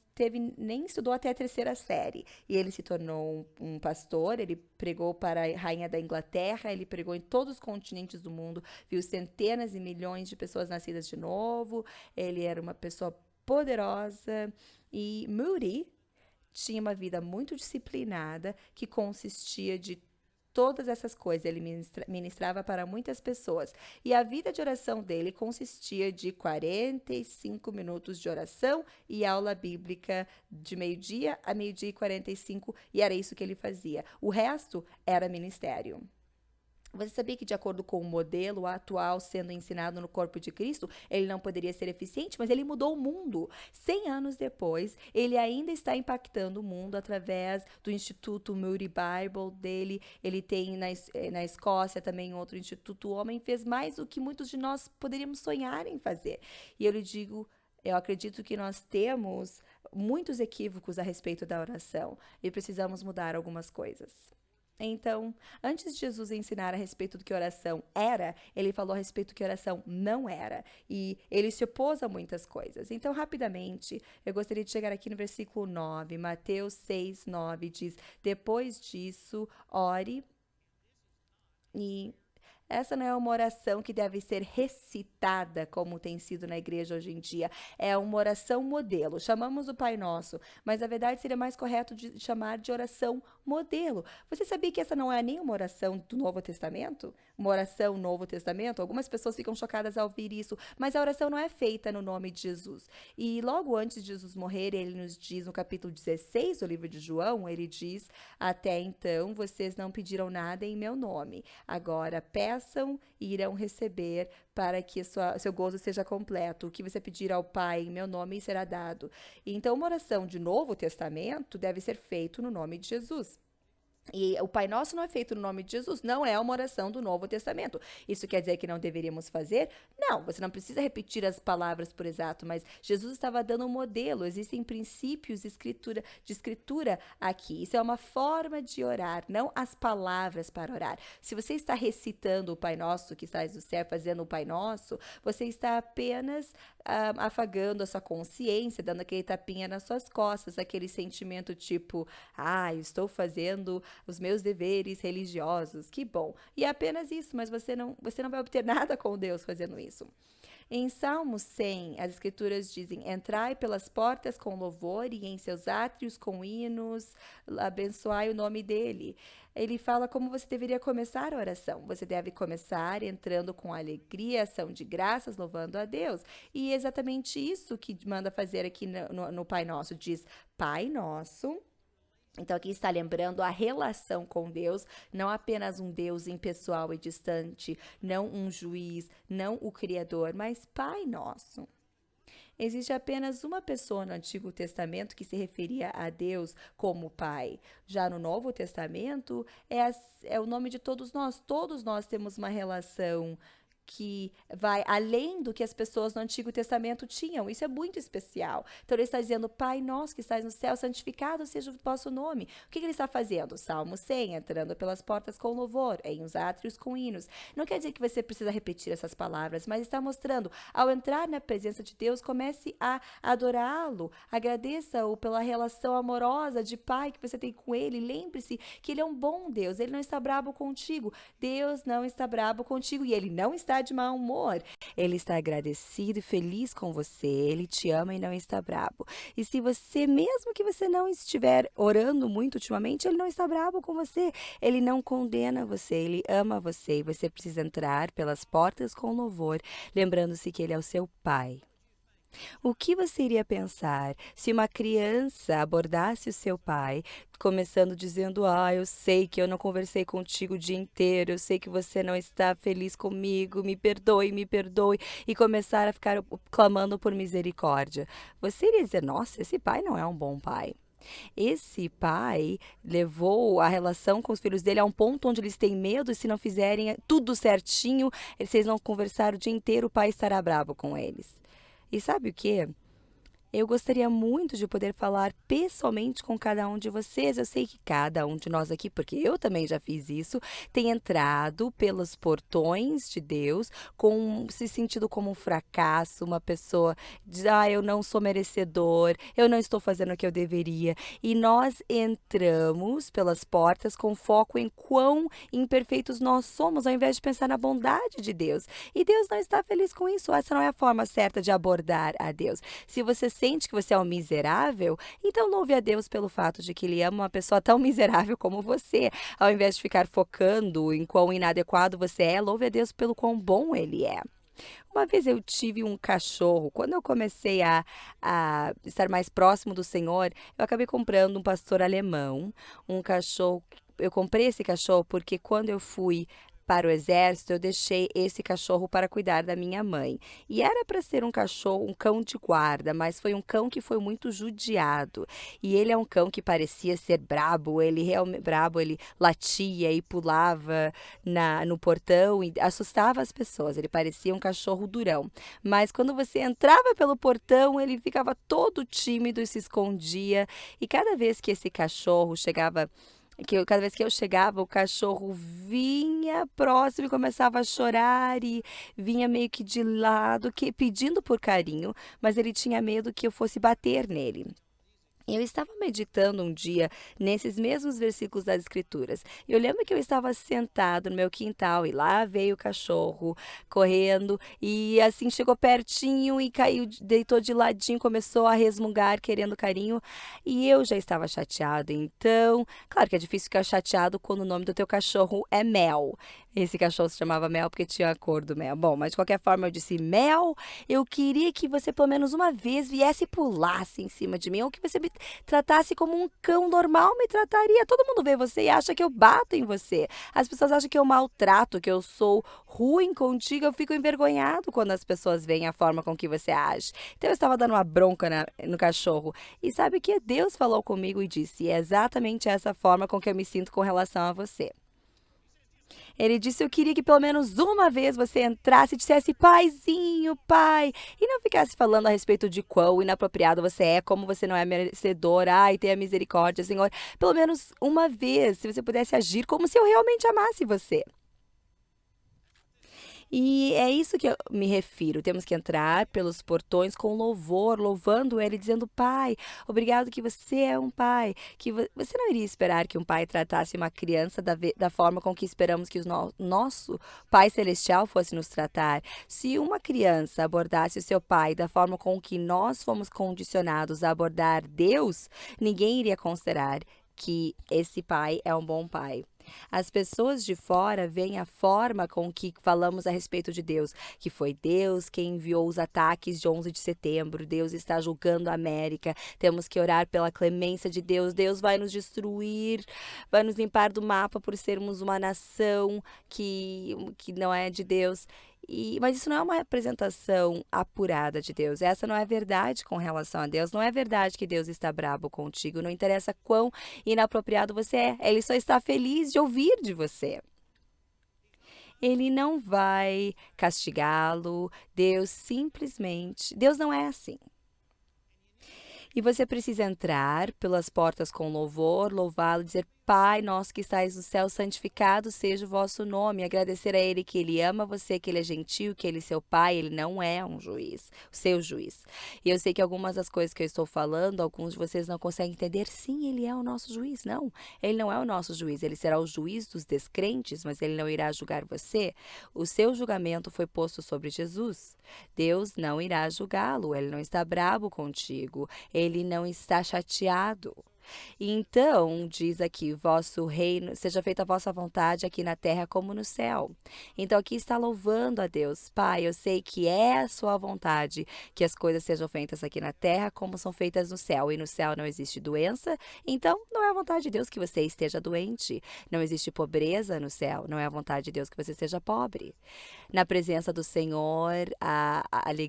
nem estudou até a 3ª série. E ele se tornou um pastor, ele pregou para a rainha da Inglaterra, ele pregou em todos os continentes do mundo, viu centenas e milhões de pessoas nascidas de novo. Ele era uma pessoa poderosa. E Moody tinha uma vida muito disciplinada, que consistia de todas essas coisas. Ele ministrava para muitas pessoas. E a vida de oração dele consistia de 45 minutos de oração e aula bíblica de meio-dia a meio-dia e 45, e era isso que ele fazia. O resto era ministério. Você sabia que, de acordo com o modelo atual sendo ensinado no corpo de Cristo, ele não poderia ser eficiente, mas ele mudou o mundo. 100 anos depois, ele ainda está impactando o mundo através do Instituto Moody Bible dele. Ele tem na Escócia também outro instituto. O homem fez mais do que muitos de nós poderíamos sonhar em fazer. E eu lhe digo, eu acredito que nós temos muitos equívocos a respeito da oração e precisamos mudar algumas coisas. Então, antes de Jesus ensinar a respeito do que oração era, ele falou a respeito do que oração não era. E ele se opôs a muitas coisas. Então, rapidamente, eu gostaria de chegar aqui no versículo 9. Mateus 6, 9 diz: depois disso, ore e... Essa não é uma oração que deve ser recitada, como tem sido na igreja hoje em dia. É uma oração modelo. Chamamos o Pai Nosso, mas na verdade seria mais correto de chamar de oração modelo. Você sabia que essa não é nem uma oração do Novo Testamento? Uma oração Novo Testamento? Algumas pessoas ficam chocadas ao ouvir isso, mas a oração não é feita no nome de Jesus. E logo antes de Jesus morrer, ele nos diz no capítulo 16 do livro de João, ele diz: até então vocês não pediram nada em meu nome. Agora peçam e irão receber, para que seu gozo seja completo. O que você pedir ao Pai em meu nome será dado. Então, uma oração de Novo Testamento deve ser feita no nome de Jesus. E o Pai Nosso não é feito no nome de Jesus, não é uma oração do Novo Testamento. Isso quer dizer que não deveríamos fazer? Não, você não precisa repetir as palavras por exato, mas Jesus estava dando um modelo. Existem princípios de escritura aqui. Isso é uma forma de orar, não as palavras para orar. Se você está recitando o Pai Nosso que estás no céu, fazendo o Pai Nosso, você está apenas afagando a sua consciência, dando aquele tapinha nas suas costas, aquele sentimento tipo, estou fazendo os meus deveres religiosos, que bom. E é apenas isso, mas você não vai obter nada com Deus fazendo isso. Em Salmo 100, as escrituras dizem: entrai pelas portas com louvor e em seus átrios com hinos, abençoai o nome dele. Ele fala como você deveria começar a oração. Você deve começar entrando com alegria, ação de graças, louvando a Deus. E é exatamente isso que manda fazer aqui no Pai Nosso. Diz, Pai Nosso. Então, aqui está lembrando a relação com Deus, não apenas um Deus impessoal e distante, não um juiz, não o Criador, mas Pai Nosso. Existe apenas uma pessoa no Antigo Testamento que se referia a Deus como Pai. Já no Novo Testamento, é o nome de todos nós. Todos nós temos uma relação que vai além do que as pessoas no Antigo Testamento tinham. Isso é muito especial. Então, ele está dizendo, Pai nosso que estás no céu, santificado seja o vosso nome. O que ele está fazendo? Salmo 100, entrando pelas portas com louvor, em os átrios com hinos. Não quer dizer que você precisa repetir essas palavras, mas está mostrando, ao entrar na presença de Deus, comece a adorá-lo, agradeça-o pela relação amorosa de pai que você tem com ele. Lembre-se que ele é um bom Deus, ele não está bravo contigo. Deus não está bravo contigo e ele não está de mau humor. Ele está agradecido e feliz com você. Ele te ama e não está bravo. E se você, mesmo que você não estiver orando muito ultimamente, ele não está bravo com você. Ele não condena você. Ele ama você. E você precisa entrar pelas portas com louvor, lembrando-se que ele é o seu pai. O que você iria pensar se uma criança abordasse o seu pai, começando dizendo: eu sei que eu não conversei contigo o dia inteiro, eu sei que você não está feliz comigo, me perdoe, e começar a ficar clamando por misericórdia? Você iria dizer: nossa, esse pai não é um bom pai. Esse pai levou a relação com os filhos dele a um ponto onde eles têm medo, e se não fizerem tudo certinho, se eles não conversarem o dia inteiro, o pai estará bravo com eles. E sabe o quê? Eu gostaria muito de poder falar pessoalmente com cada um de vocês. Eu sei que cada um de nós aqui, porque eu também já fiz isso, tem entrado pelos portões de Deus, se sentindo como um fracasso, uma pessoa diz: eu não sou merecedor, eu não estou fazendo o que eu deveria. E nós entramos pelas portas com foco em quão imperfeitos nós somos, ao invés de pensar na bondade de Deus. E Deus não está feliz com isso. Essa não é a forma certa de abordar a Deus. Se você sente que você é um miserável, então louve a Deus pelo fato de que ele ama uma pessoa tão miserável como você. Ao invés de ficar focando em quão inadequado você é, louve a Deus pelo quão bom ele é. Uma vez eu tive um cachorro. Quando eu comecei a estar mais próximo do Senhor, eu acabei comprando um pastor alemão, um cachorro. Eu comprei esse cachorro porque quando eu fui para o exército, eu deixei esse cachorro para cuidar da minha mãe. E era para ser um cachorro, um cão de guarda, mas foi um cão que foi muito judiado. E ele é um cão que parecia ser brabo, ele realmente brabo, ele latia e pulava no portão e assustava as pessoas. Ele parecia um cachorro durão. Mas quando você entrava pelo portão, ele ficava todo tímido e se escondia. E cada vez que esse cachorro chegava cada vez que eu chegava, o cachorro vinha próximo e começava a chorar e vinha meio que de lado, pedindo por carinho, mas ele tinha medo que eu fosse bater nele. Eu estava meditando um dia nesses mesmos versículos das Escrituras. E eu lembro que eu estava sentado no meu quintal e lá veio o cachorro correndo e assim chegou pertinho e caiu, deitou de ladinho, começou a resmungar querendo carinho e eu já estava chateado. Então, claro que é difícil ficar chateado quando o nome do teu cachorro é Mel. Esse cachorro se chamava Mel porque tinha a cor do mel. Bom, mas de qualquer forma eu disse: Mel, eu queria que você pelo menos uma vez viesse e pulasse em cima de mim, ou que você me tratasse como um cão normal me trataria. Todo mundo vê você e acha que eu bato em você. As pessoas acham que eu maltrato, que eu sou ruim contigo. Eu fico envergonhado quando as pessoas veem a forma com que você age. Então eu estava dando uma bronca no cachorro. E sabe o que? Deus falou comigo e disse: é exatamente essa forma com que eu me sinto com relação a você. Ele disse: eu queria que pelo menos uma vez você entrasse e dissesse: paizinho, pai. E não ficasse falando a respeito de quão inapropriado você é, como você não é merecedor. Ai, tenha misericórdia, Senhor. Pelo menos uma vez, se você pudesse agir como se eu realmente amasse você. E é isso que eu me refiro. Temos que entrar pelos portões com louvor, louvando Ele, dizendo: Pai, obrigado que você é um pai. Que você não iria esperar que um pai tratasse uma criança da forma com que esperamos que o nosso Pai Celestial fosse nos tratar. Se uma criança abordasse o seu pai da forma com que nós fomos condicionados a abordar Deus, ninguém iria considerar que esse pai é um bom pai. As pessoas de fora veem a forma com que falamos a respeito de Deus, que foi Deus quem enviou os ataques de 11 de setembro, Deus está julgando a América, temos que orar pela clemência de Deus, Deus vai nos destruir, vai nos limpar do mapa por sermos uma nação que não é de Deus. Mas isso não é uma representação apurada de Deus. Essa não é verdade com relação a Deus. Não é verdade que Deus está brabo contigo. Não interessa quão inapropriado você é. Ele só está feliz de ouvir de você. Ele não vai castigá-lo. Deus não é assim. E você precisa entrar pelas portas com louvor, louvá-lo, dizer: Pai nosso que estais no céu, santificado seja o vosso nome. Agradecer a Ele que Ele ama você, que Ele é gentil, que Ele é seu Pai. Ele não é um juiz, o seu juiz. E eu sei que algumas das coisas que eu estou falando, alguns de vocês não conseguem entender. Sim, Ele é o nosso juiz. Não, Ele não é o nosso juiz. Ele será o juiz dos descrentes, mas Ele não irá julgar você. O seu julgamento foi posto sobre Jesus. Deus não irá julgá-lo. Ele não está bravo contigo. Ele não está chateado. Então, diz aqui: vosso reino, seja feita a vossa vontade aqui na terra como no céu. Então, aqui está louvando a Deus. Pai, eu sei que é a sua vontade que as coisas sejam feitas aqui na terra como são feitas no céu. E no céu não existe doença, então não é a vontade de Deus que você esteja doente. Não existe pobreza no céu, não é a vontade de Deus que você seja pobre. Na presença do Senhor, a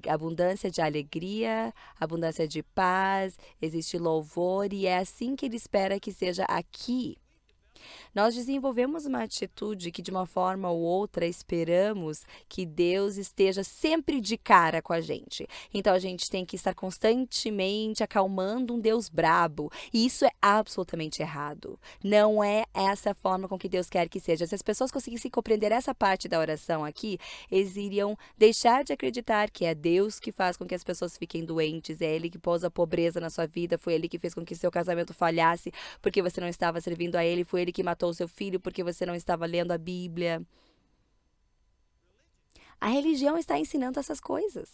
abundância de alegria, abundância de paz, existe louvor, e é assim que Ele espera que seja aqui. Nós desenvolvemos uma atitude que, de uma forma ou outra, esperamos que Deus esteja sempre de cara com a gente. Então, a gente tem que estar constantemente acalmando um Deus brabo. E isso é absolutamente errado. Não é essa a forma com que Deus quer que seja. Se as pessoas conseguissem compreender essa parte da oração aqui, eles iriam deixar de acreditar que é Deus que faz com que as pessoas fiquem doentes, é Ele que pôs a pobreza na sua vida, foi Ele que fez com que seu casamento falhasse porque você não estava servindo a Ele, foi Ele que matou o seu filho porque você não estava lendo a Bíblia. A religião está ensinando essas coisas.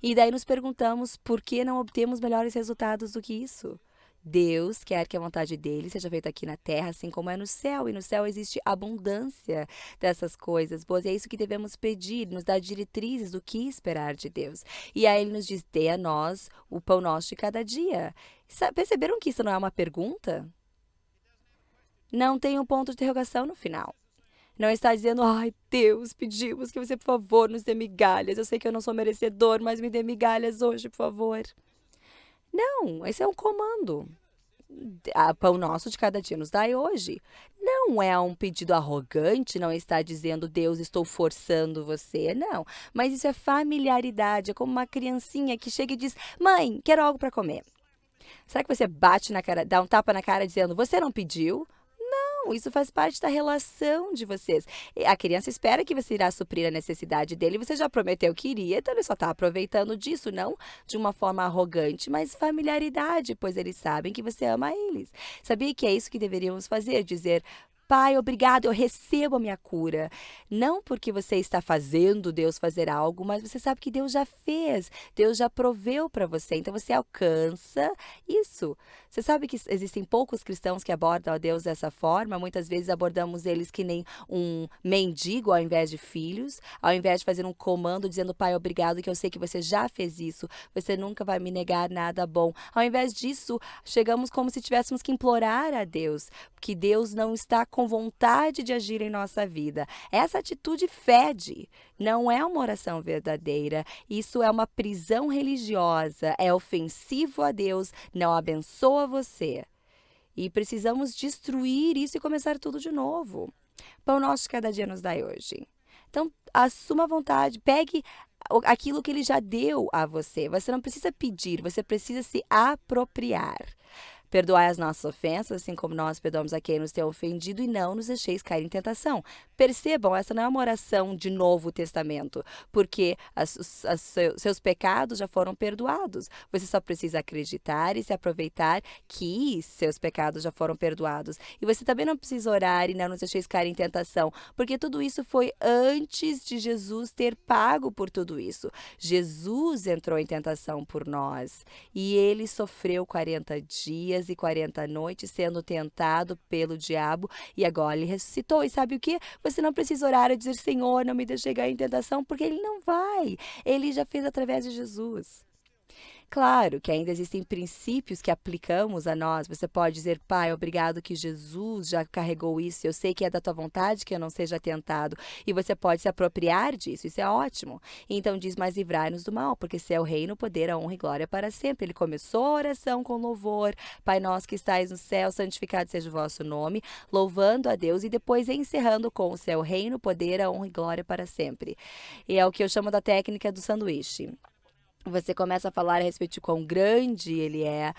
E daí nos perguntamos por que não obtemos melhores resultados do que isso. Deus quer que a vontade dele seja feita aqui na terra, assim como é no céu. E no céu existe abundância dessas coisas boas. E é isso que devemos pedir, nos dar diretrizes do que esperar de Deus. E aí ele nos diz: dê a nós o pão nosso de cada dia. Perceberam que isso não é uma pergunta? Não tem um ponto de interrogação no final. Não está dizendo: ai, Deus, pedimos que você, por favor, nos dê migalhas. Eu sei que eu não sou merecedor, mas me dê migalhas hoje, por favor. Não, esse é um comando. Pão nosso de cada dia nos dai hoje. Não é um pedido arrogante, não está dizendo: Deus, estou forçando você. Não, mas isso é familiaridade. É como uma criancinha que chega e diz: mãe, quero algo para comer. Será que você bate na cara, dá um tapa na cara dizendo: você não pediu? Não, isso faz parte da relação de vocês. A criança espera que você irá suprir a necessidade dele. Você já prometeu que iria, então ele só está aproveitando disso, não de uma forma arrogante, mas familiaridade, pois eles sabem que você ama eles. Sabia que é isso que deveríamos fazer? Dizer: Pai, obrigado, eu recebo a minha cura. Não porque você está fazendo Deus fazer algo, mas você sabe que Deus já fez, Deus já proveu para você. Então você alcança isso. Você sabe que existem poucos cristãos que abordam a Deus dessa forma. Muitas vezes abordamos eles que nem um mendigo ao invés de filhos, ao invés de fazer um comando dizendo: Pai, obrigado, que eu sei que você já fez isso, você nunca vai me negar nada bom. Ao invés disso, chegamos como se tivéssemos que implorar a Deus, que Deus não está com vontade de agir em nossa vida. Essa atitude fede, não é uma oração verdadeira. Isso é uma prisão religiosa, é ofensivo a Deus, não abençoa você. E precisamos destruir isso e começar tudo de novo. Pão nosso de cada dia nos dai hoje. Então, assuma a vontade, pegue aquilo que ele já deu a você. Você não precisa pedir, você precisa se apropriar. Perdoai as nossas ofensas, assim como nós perdoamos a quem nos tem ofendido, e não nos deixeis cair em tentação. Percebam, essa não é uma oração de Novo Testamento, porque seus pecados já foram perdoados. Você só precisa acreditar e se aproveitar que seus pecados já foram perdoados. E você também não precisa orar e não nos deixeis cair em tentação, porque tudo isso foi antes de Jesus ter pago por tudo isso. Jesus entrou em tentação por nós e ele sofreu 40 dias e 40 noites sendo tentado pelo diabo e agora ele ressuscitou. E sabe o que? Você não precisa orar e dizer, Senhor, não me deixe cair em tentação, porque ele não vai. Ele já fez através de Jesus. Claro que ainda existem princípios que aplicamos a nós. Você pode dizer, Pai, obrigado que Jesus já carregou isso. Eu sei que é da tua vontade que eu não seja tentado. E você pode se apropriar disso. Isso é ótimo. Então diz, mas livrai-nos do mal, porque se é o reino, o poder, a honra e glória para sempre. Ele começou a oração com louvor. Pai nosso que estais no céu, santificado seja o vosso nome, louvando a Deus e depois encerrando com o seu reino, o poder, a honra e glória para sempre. E é o que eu chamo da técnica do sanduíche. Você começa a falar a respeito de quão grande ele é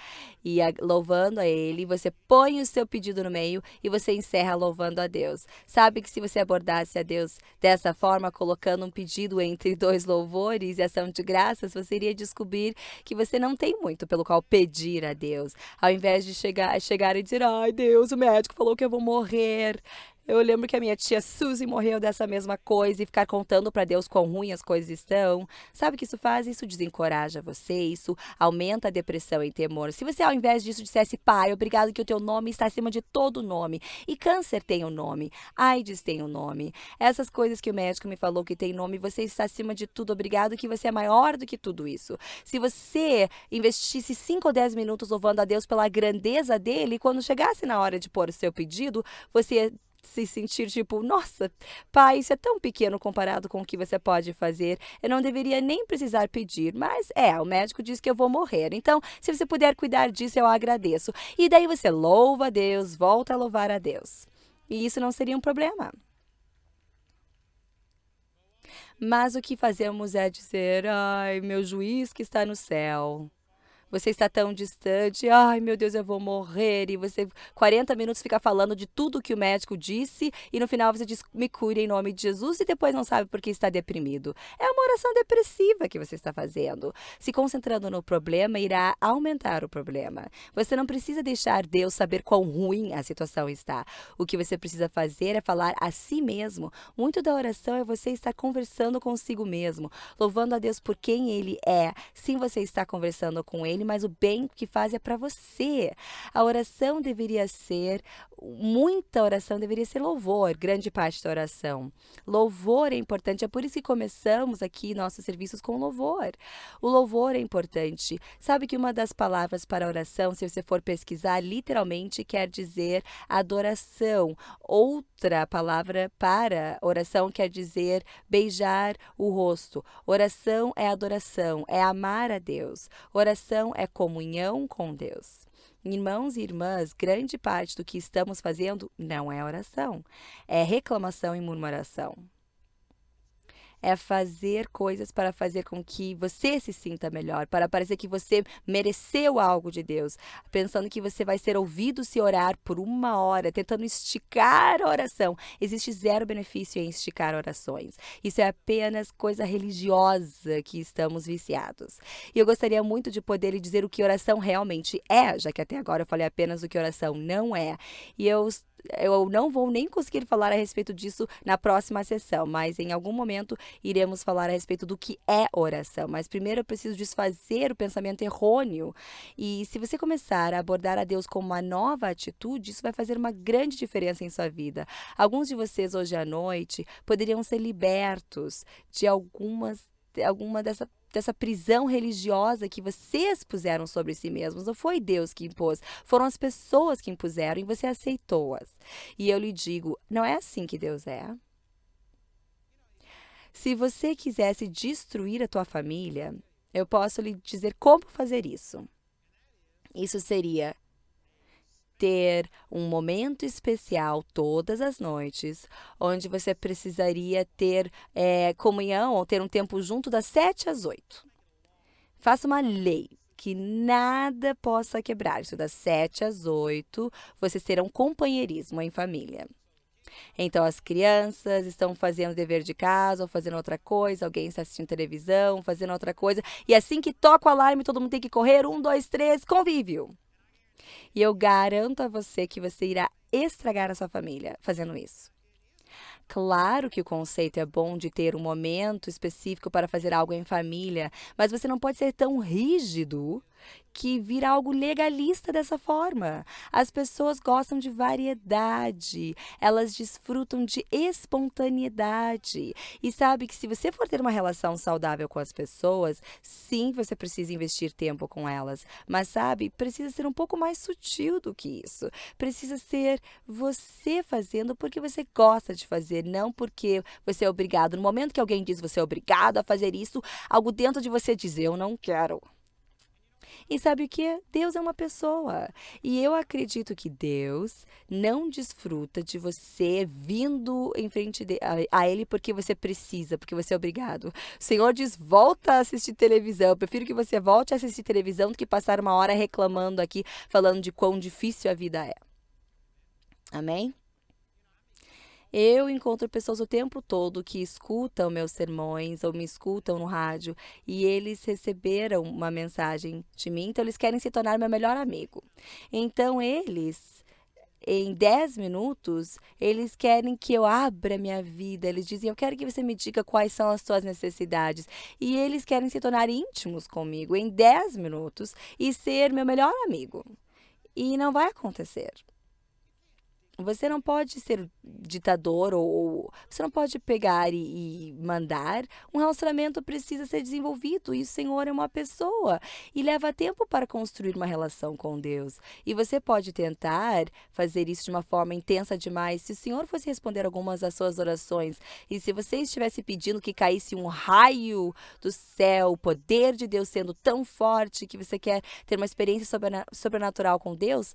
e louvando a ele, você põe o seu pedido no meio e você encerra louvando a Deus. Sabe que se você abordasse a Deus dessa forma, colocando um pedido entre dois louvores e ação de graças, você iria descobrir que você não tem muito pelo qual pedir a Deus. Ao invés de chegar e dizer, ai Deus, o médico falou que eu vou morrer. Eu lembro que a minha tia Suzy morreu dessa mesma coisa e ficar contando para Deus quão ruim as coisas estão. Sabe o que isso faz? Isso desencoraja você, isso aumenta a depressão e temor. Se você, ao invés disso, dissesse, Pai, obrigado que o teu nome está acima de todo nome. E câncer tem um nome, AIDS tem um nome. Essas coisas que o médico me falou que tem nome, você está acima de tudo. Obrigado que você é maior do que tudo isso. Se você investisse 5 ou 10 minutos louvando a Deus pela grandeza dele, quando chegasse na hora de pôr o seu pedido, você ia se sentir tipo, nossa, pai, isso é tão pequeno comparado com o que você pode fazer. Eu não deveria nem precisar pedir, mas o médico diz que eu vou morrer. Então, se você puder cuidar disso, eu agradeço. E daí você louva a Deus, volta a louvar a Deus. E isso não seria um problema. Mas o que fazemos é dizer, ai, meu juiz que está no céu. Você está tão distante, ai meu Deus, eu vou morrer. E você, 40 minutos, fica falando de tudo que o médico disse, e no final você diz, me cure em nome de Jesus, e depois não sabe por que está deprimido. É uma oração depressiva que você está fazendo. Se concentrando no problema, irá aumentar o problema. Você não precisa deixar Deus saber quão ruim a situação está. O que você precisa fazer é falar a si mesmo. Muito da oração é você estar conversando consigo mesmo, louvando a Deus por quem Ele é. Sim, você está conversando com Ele, mas o bem que faz é para você. A oração deveria ser, muita oração deveria ser louvor, grande parte da oração. Louvor é importante, é por isso que começamos aqui nossos serviços com louvor. O louvor é importante. Sabe que uma das palavras para oração, se você for pesquisar, literalmente quer dizer adoração. Outra palavra para oração quer dizer beijar o rosto. Oração é adoração, é amar a Deus. Oração é comunhão com Deus. Irmãos e irmãs, grande parte do que estamos fazendo não é oração, é reclamação e murmuração. É fazer coisas para fazer com que você se sinta melhor, para parecer que você mereceu algo de Deus, pensando que você vai ser ouvido se orar por 1 hora, tentando esticar a oração. Existe zero benefício em esticar orações. Isso é apenas coisa religiosa que estamos viciados. E eu gostaria muito de poder lhe dizer o que oração realmente é, já que até agora eu falei apenas o que oração não é. E eu não vou nem conseguir falar a respeito disso na próxima sessão, mas em algum momento iremos falar a respeito do que é oração. Mas primeiro eu preciso desfazer o pensamento errôneo. E se você começar a abordar a Deus com uma nova atitude, isso vai fazer uma grande diferença em sua vida. Alguns de vocês hoje à noite poderiam ser libertos de alguma dessa prisão religiosa que vocês puseram sobre si mesmos. Não foi Deus que impôs, foram as pessoas que impuseram e você aceitou-as. E eu lhe digo, não é assim que Deus é. Se você quisesse destruir a tua família, eu posso lhe dizer como fazer isso. Isso seria ter um momento especial todas as noites, onde você precisaria ter comunhão ou ter um tempo junto das 7 às 8. Faça uma lei. que nada possa quebrar. Isso das 7 às 8, vocês terão companheirismo em família. Então, as crianças estão fazendo dever de casa ou fazendo outra coisa, alguém está assistindo televisão, fazendo outra coisa, e assim que toca o alarme, todo mundo tem que correr, 1, 2, 3, convívio. E eu garanto a você que você irá estragar a sua família fazendo isso. Claro que o conceito é bom de ter um momento específico para fazer algo em família, mas você não pode ser tão rígido que vira algo legalista dessa forma. As pessoas gostam de variedade, elas desfrutam de espontaneidade. E sabe que se você for ter uma relação saudável com as pessoas, sim, você precisa investir tempo com elas. Mas sabe, precisa ser um pouco mais sutil do que isso. Precisa ser você fazendo porque você gosta de fazer, não porque você é obrigado. No momento que alguém diz você é obrigado a fazer isso, algo dentro de você diz eu não quero. E sabe o que? Deus é uma pessoa. E eu acredito que Deus não desfruta de você vindo em frente a Ele porque você precisa, porque você é obrigado. O Senhor diz, volta a assistir televisão. Eu prefiro que você volte a assistir televisão do que passar uma hora reclamando aqui, falando de quão difícil a vida é. Amém? Eu encontro pessoas o tempo todo que escutam meus sermões ou me escutam no rádio e eles receberam uma mensagem de mim, então eles querem se tornar meu melhor amigo. Então eles, em 10 minutos, eles querem que eu abra minha vida. Eles dizem, eu quero que você me diga quais são as suas necessidades. E eles querem se tornar íntimos comigo em 10 minutos e ser meu melhor amigo. E não vai acontecer. Você não pode ser ditador ou você não pode pegar e mandar. Um relacionamento precisa ser desenvolvido e o Senhor é uma pessoa e leva tempo para construir uma relação com Deus. E você pode tentar fazer isso de uma forma intensa demais. Se o Senhor fosse responder algumas das suas orações e se você estivesse pedindo que caísse um raio do céu, o poder de Deus sendo tão forte que você quer ter uma experiência sobrenatural com Deus,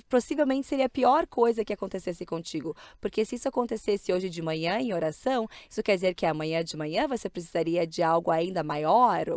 possivelmente seria a pior coisa que acontecesse contigo. Porque se isso acontecesse hoje de manhã em oração, isso quer dizer que amanhã de manhã você precisaria de algo ainda maior.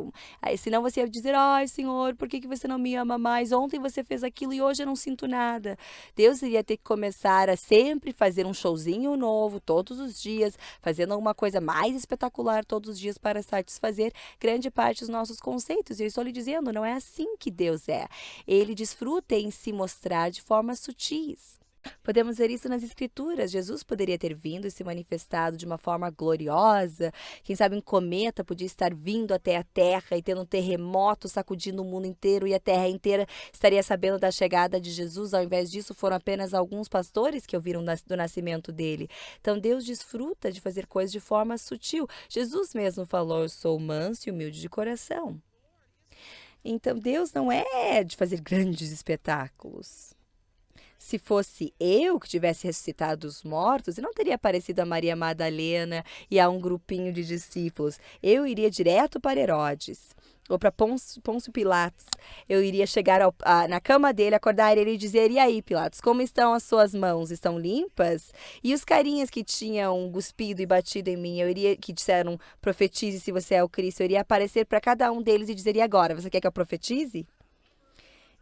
Aí, senão você ia dizer, ai Senhor, por que você não me ama mais? Ontem você fez aquilo e hoje eu não sinto nada. Deus iria ter que começar a sempre fazer um showzinho novo todos os dias, fazendo alguma coisa mais espetacular todos os dias para satisfazer grande parte dos nossos conceitos. E eu estou lhe dizendo, não é assim que Deus é. Ele desfruta em se mostrar de formas sutis. Podemos ver isso nas Escrituras. Jesus poderia ter vindo e se manifestado de uma forma gloriosa. Quem sabe um cometa podia estar vindo até a Terra e tendo um terremoto sacudindo o mundo inteiro e a Terra inteira estaria sabendo da chegada de Jesus. Ao invés disso, foram apenas alguns pastores que ouviram do nascimento dele. Então, Deus desfruta de fazer coisas de forma sutil. Jesus mesmo falou, eu sou manso e humilde de coração. Então, Deus não é de fazer grandes espetáculos. Se fosse eu que tivesse ressuscitado os mortos, eu não teria aparecido a Maria Madalena e a um grupinho de discípulos. Eu iria direto para Herodes ou para Pôncio Pilatos. Eu iria chegar na cama dele, acordar ele e dizer, e aí, Pilatos, como estão as suas mãos? Estão limpas? E os carinhas que tinham cuspido e batido em mim, que disseram, profetize se você é o Cristo, eu iria aparecer para cada um deles e dizer, e agora, você quer que eu profetize?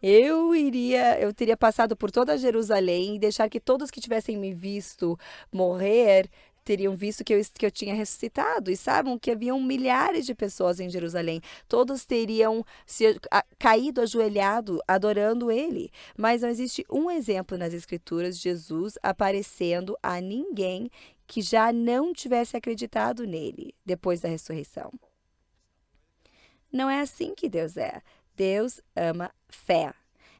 Eu teria passado por toda Jerusalém e deixar que todos que tivessem me visto morrer teriam visto que eu tinha ressuscitado e sabem que haviam milhares de pessoas em Jerusalém. Todos teriam caído ajoelhado adorando ele. Mas não existe um exemplo nas Escrituras de Jesus aparecendo a ninguém que já não tivesse acreditado nele depois da ressurreição. Não é assim que Deus é. Deus ama fé.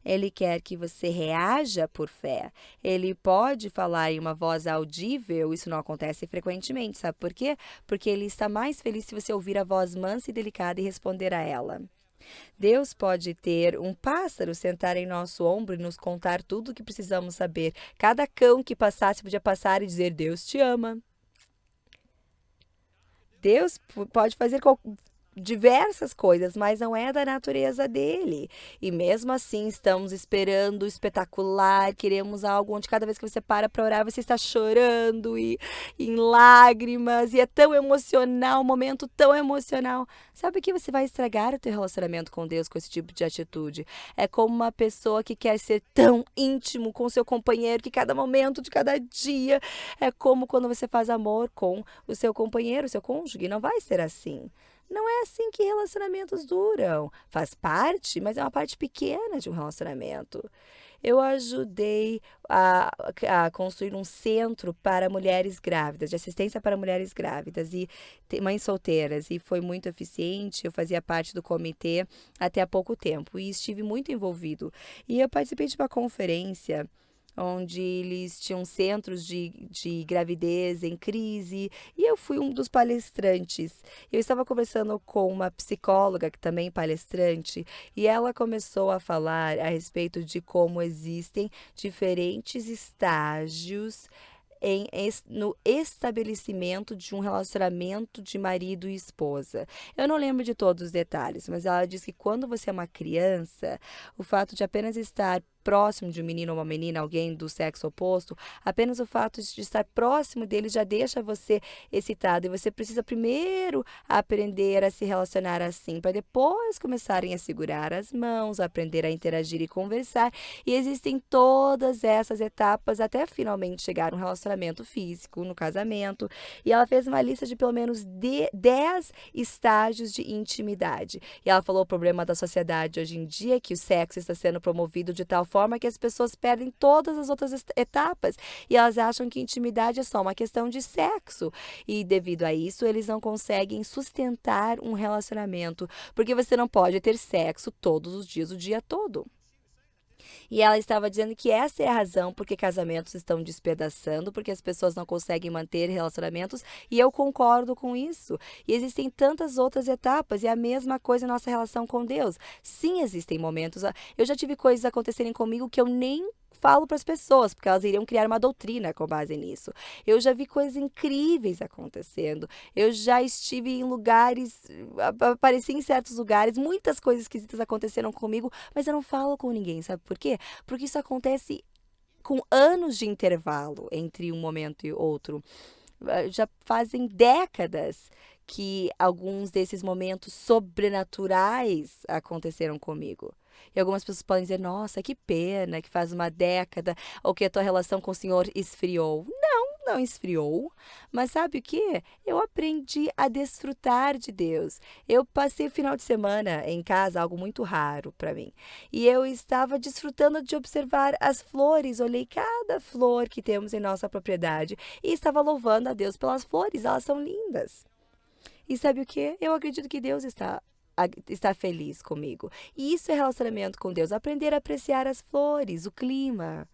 Ele quer que você reaja por fé. Ele pode falar em uma voz audível, isso não acontece frequentemente, sabe por quê? Porque ele está mais feliz se você ouvir a voz mansa e delicada e responder a ela. Deus pode ter um pássaro sentar em nosso ombro e nos contar tudo o que precisamos saber. Cada cão que passasse podia passar e dizer, Deus te ama. Deus pode fazer diversas coisas, mas não é da natureza dele. E mesmo assim, estamos esperando o espetacular, queremos algo onde cada vez que você para orar, você está chorando e em lágrimas, e é tão emocional, um momento tão emocional. Sabe que você vai estragar o teu relacionamento com Deus com esse tipo de atitude? É como uma pessoa que quer ser tão íntimo com seu companheiro que cada momento de cada dia é como quando você faz amor com o seu companheiro, o seu cônjuge. Não vai ser assim. Não é assim que relacionamentos duram. Faz parte, mas é uma parte pequena de um relacionamento. Eu ajudei a, a construir um centro para mulheres grávidas, de assistência para mulheres grávidas e mães solteiras, e foi muito eficiente. Eu fazia parte do comitê até há pouco tempo e estive muito envolvido. E eu participei de uma conferência onde eles tinham centros de gravidez em crise, e eu fui um dos palestrantes. Eu estava conversando com uma psicóloga, que também é palestrante, e ela começou a falar a respeito de como existem diferentes estágios no estabelecimento de um relacionamento de marido e esposa. Eu não lembro de todos os detalhes, mas ela diz que quando você é uma criança, o fato de apenas estar próximo de um menino ou uma menina, alguém do sexo oposto, apenas o fato de estar próximo dele já deixa você excitado, e você precisa primeiro aprender a se relacionar assim, para depois começarem a segurar as mãos, aprender a interagir e conversar. E existem todas essas etapas até finalmente chegar a um relacionamento físico, no casamento. E ela fez uma lista de pelo menos 10 estágios de intimidade. E ela falou: o problema da sociedade hoje em dia é que o sexo está sendo promovido de tal forma que as pessoas perdem todas as outras etapas e elas acham que intimidade é só uma questão de sexo. E devido a isso, eles não conseguem sustentar um relacionamento, porque você não pode ter sexo todos os dias, o dia todo. E ela estava dizendo que essa é a razão porque casamentos estão despedaçando, porque as pessoas não conseguem manter relacionamentos, e eu concordo com isso. E existem tantas outras etapas, e a mesma coisa na nossa relação com Deus. Sim, existem momentos. Eu já tive coisas acontecerem comigo que eu nem falo para as pessoas, porque elas iriam criar uma doutrina com base nisso. Eu já vi coisas incríveis acontecendo. Eu já estive em lugares, apareci em certos lugares, muitas coisas esquisitas aconteceram comigo, mas eu não falo com ninguém, sabe por quê? Porque isso acontece com anos de intervalo entre um momento e outro. Já fazem décadas que alguns desses momentos sobrenaturais aconteceram comigo. E algumas pessoas podem dizer: nossa, que pena que faz uma década, ou que a tua relação com o Senhor esfriou. Não esfriou, mas sabe o que? Eu aprendi a desfrutar de Deus. Eu passei o final de semana em casa, algo muito raro para mim. E eu estava desfrutando de observar as flores, olhei cada flor que temos em nossa propriedade e estava louvando a Deus pelas flores, elas são lindas. E sabe o que? Eu acredito que Deus está feliz comigo. E isso é relacionamento com Deus, aprender a apreciar as flores, o clima.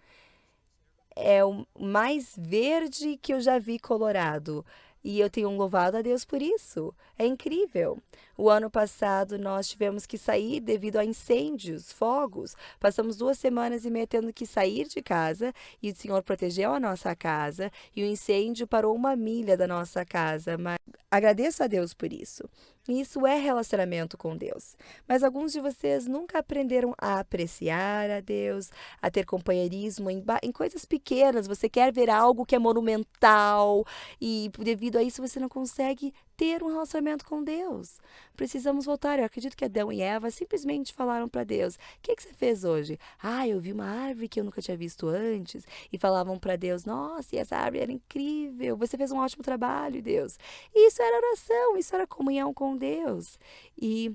É o mais verde que eu já vi Colorado. E eu tenho louvado a Deus por isso. É incrível. O ano passado nós tivemos que sair devido a incêndios, fogos. Passamos 2 semanas e meia tendo que sair de casa e o Senhor protegeu a nossa casa e o incêndio parou 1 milha da nossa casa. Mas agradeço a Deus por isso. Isso é relacionamento com Deus. Mas alguns de vocês nunca aprenderam a apreciar a Deus, a ter companheirismo em coisas pequenas. Você quer ver algo que é monumental e devido a isso você não consegue ter um relacionamento com Deus. Precisamos voltar. Eu acredito que Adão e Eva simplesmente falaram para Deus: o que você fez hoje? Ah, eu vi uma árvore que eu nunca tinha visto antes. E falavam para Deus: nossa, e essa árvore era incrível. Você fez um ótimo trabalho, Deus. E isso era oração, isso era comunhão com Deus. E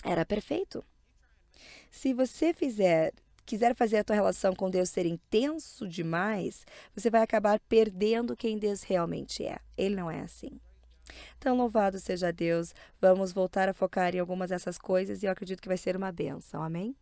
era perfeito. Se você quiser fazer a tua relação com Deus ser intenso demais, você vai acabar perdendo quem Deus realmente é. Ele não é assim. Então, louvado seja Deus. Vamos voltar a focar em algumas dessas coisas e eu acredito que vai ser uma bênção. Amém?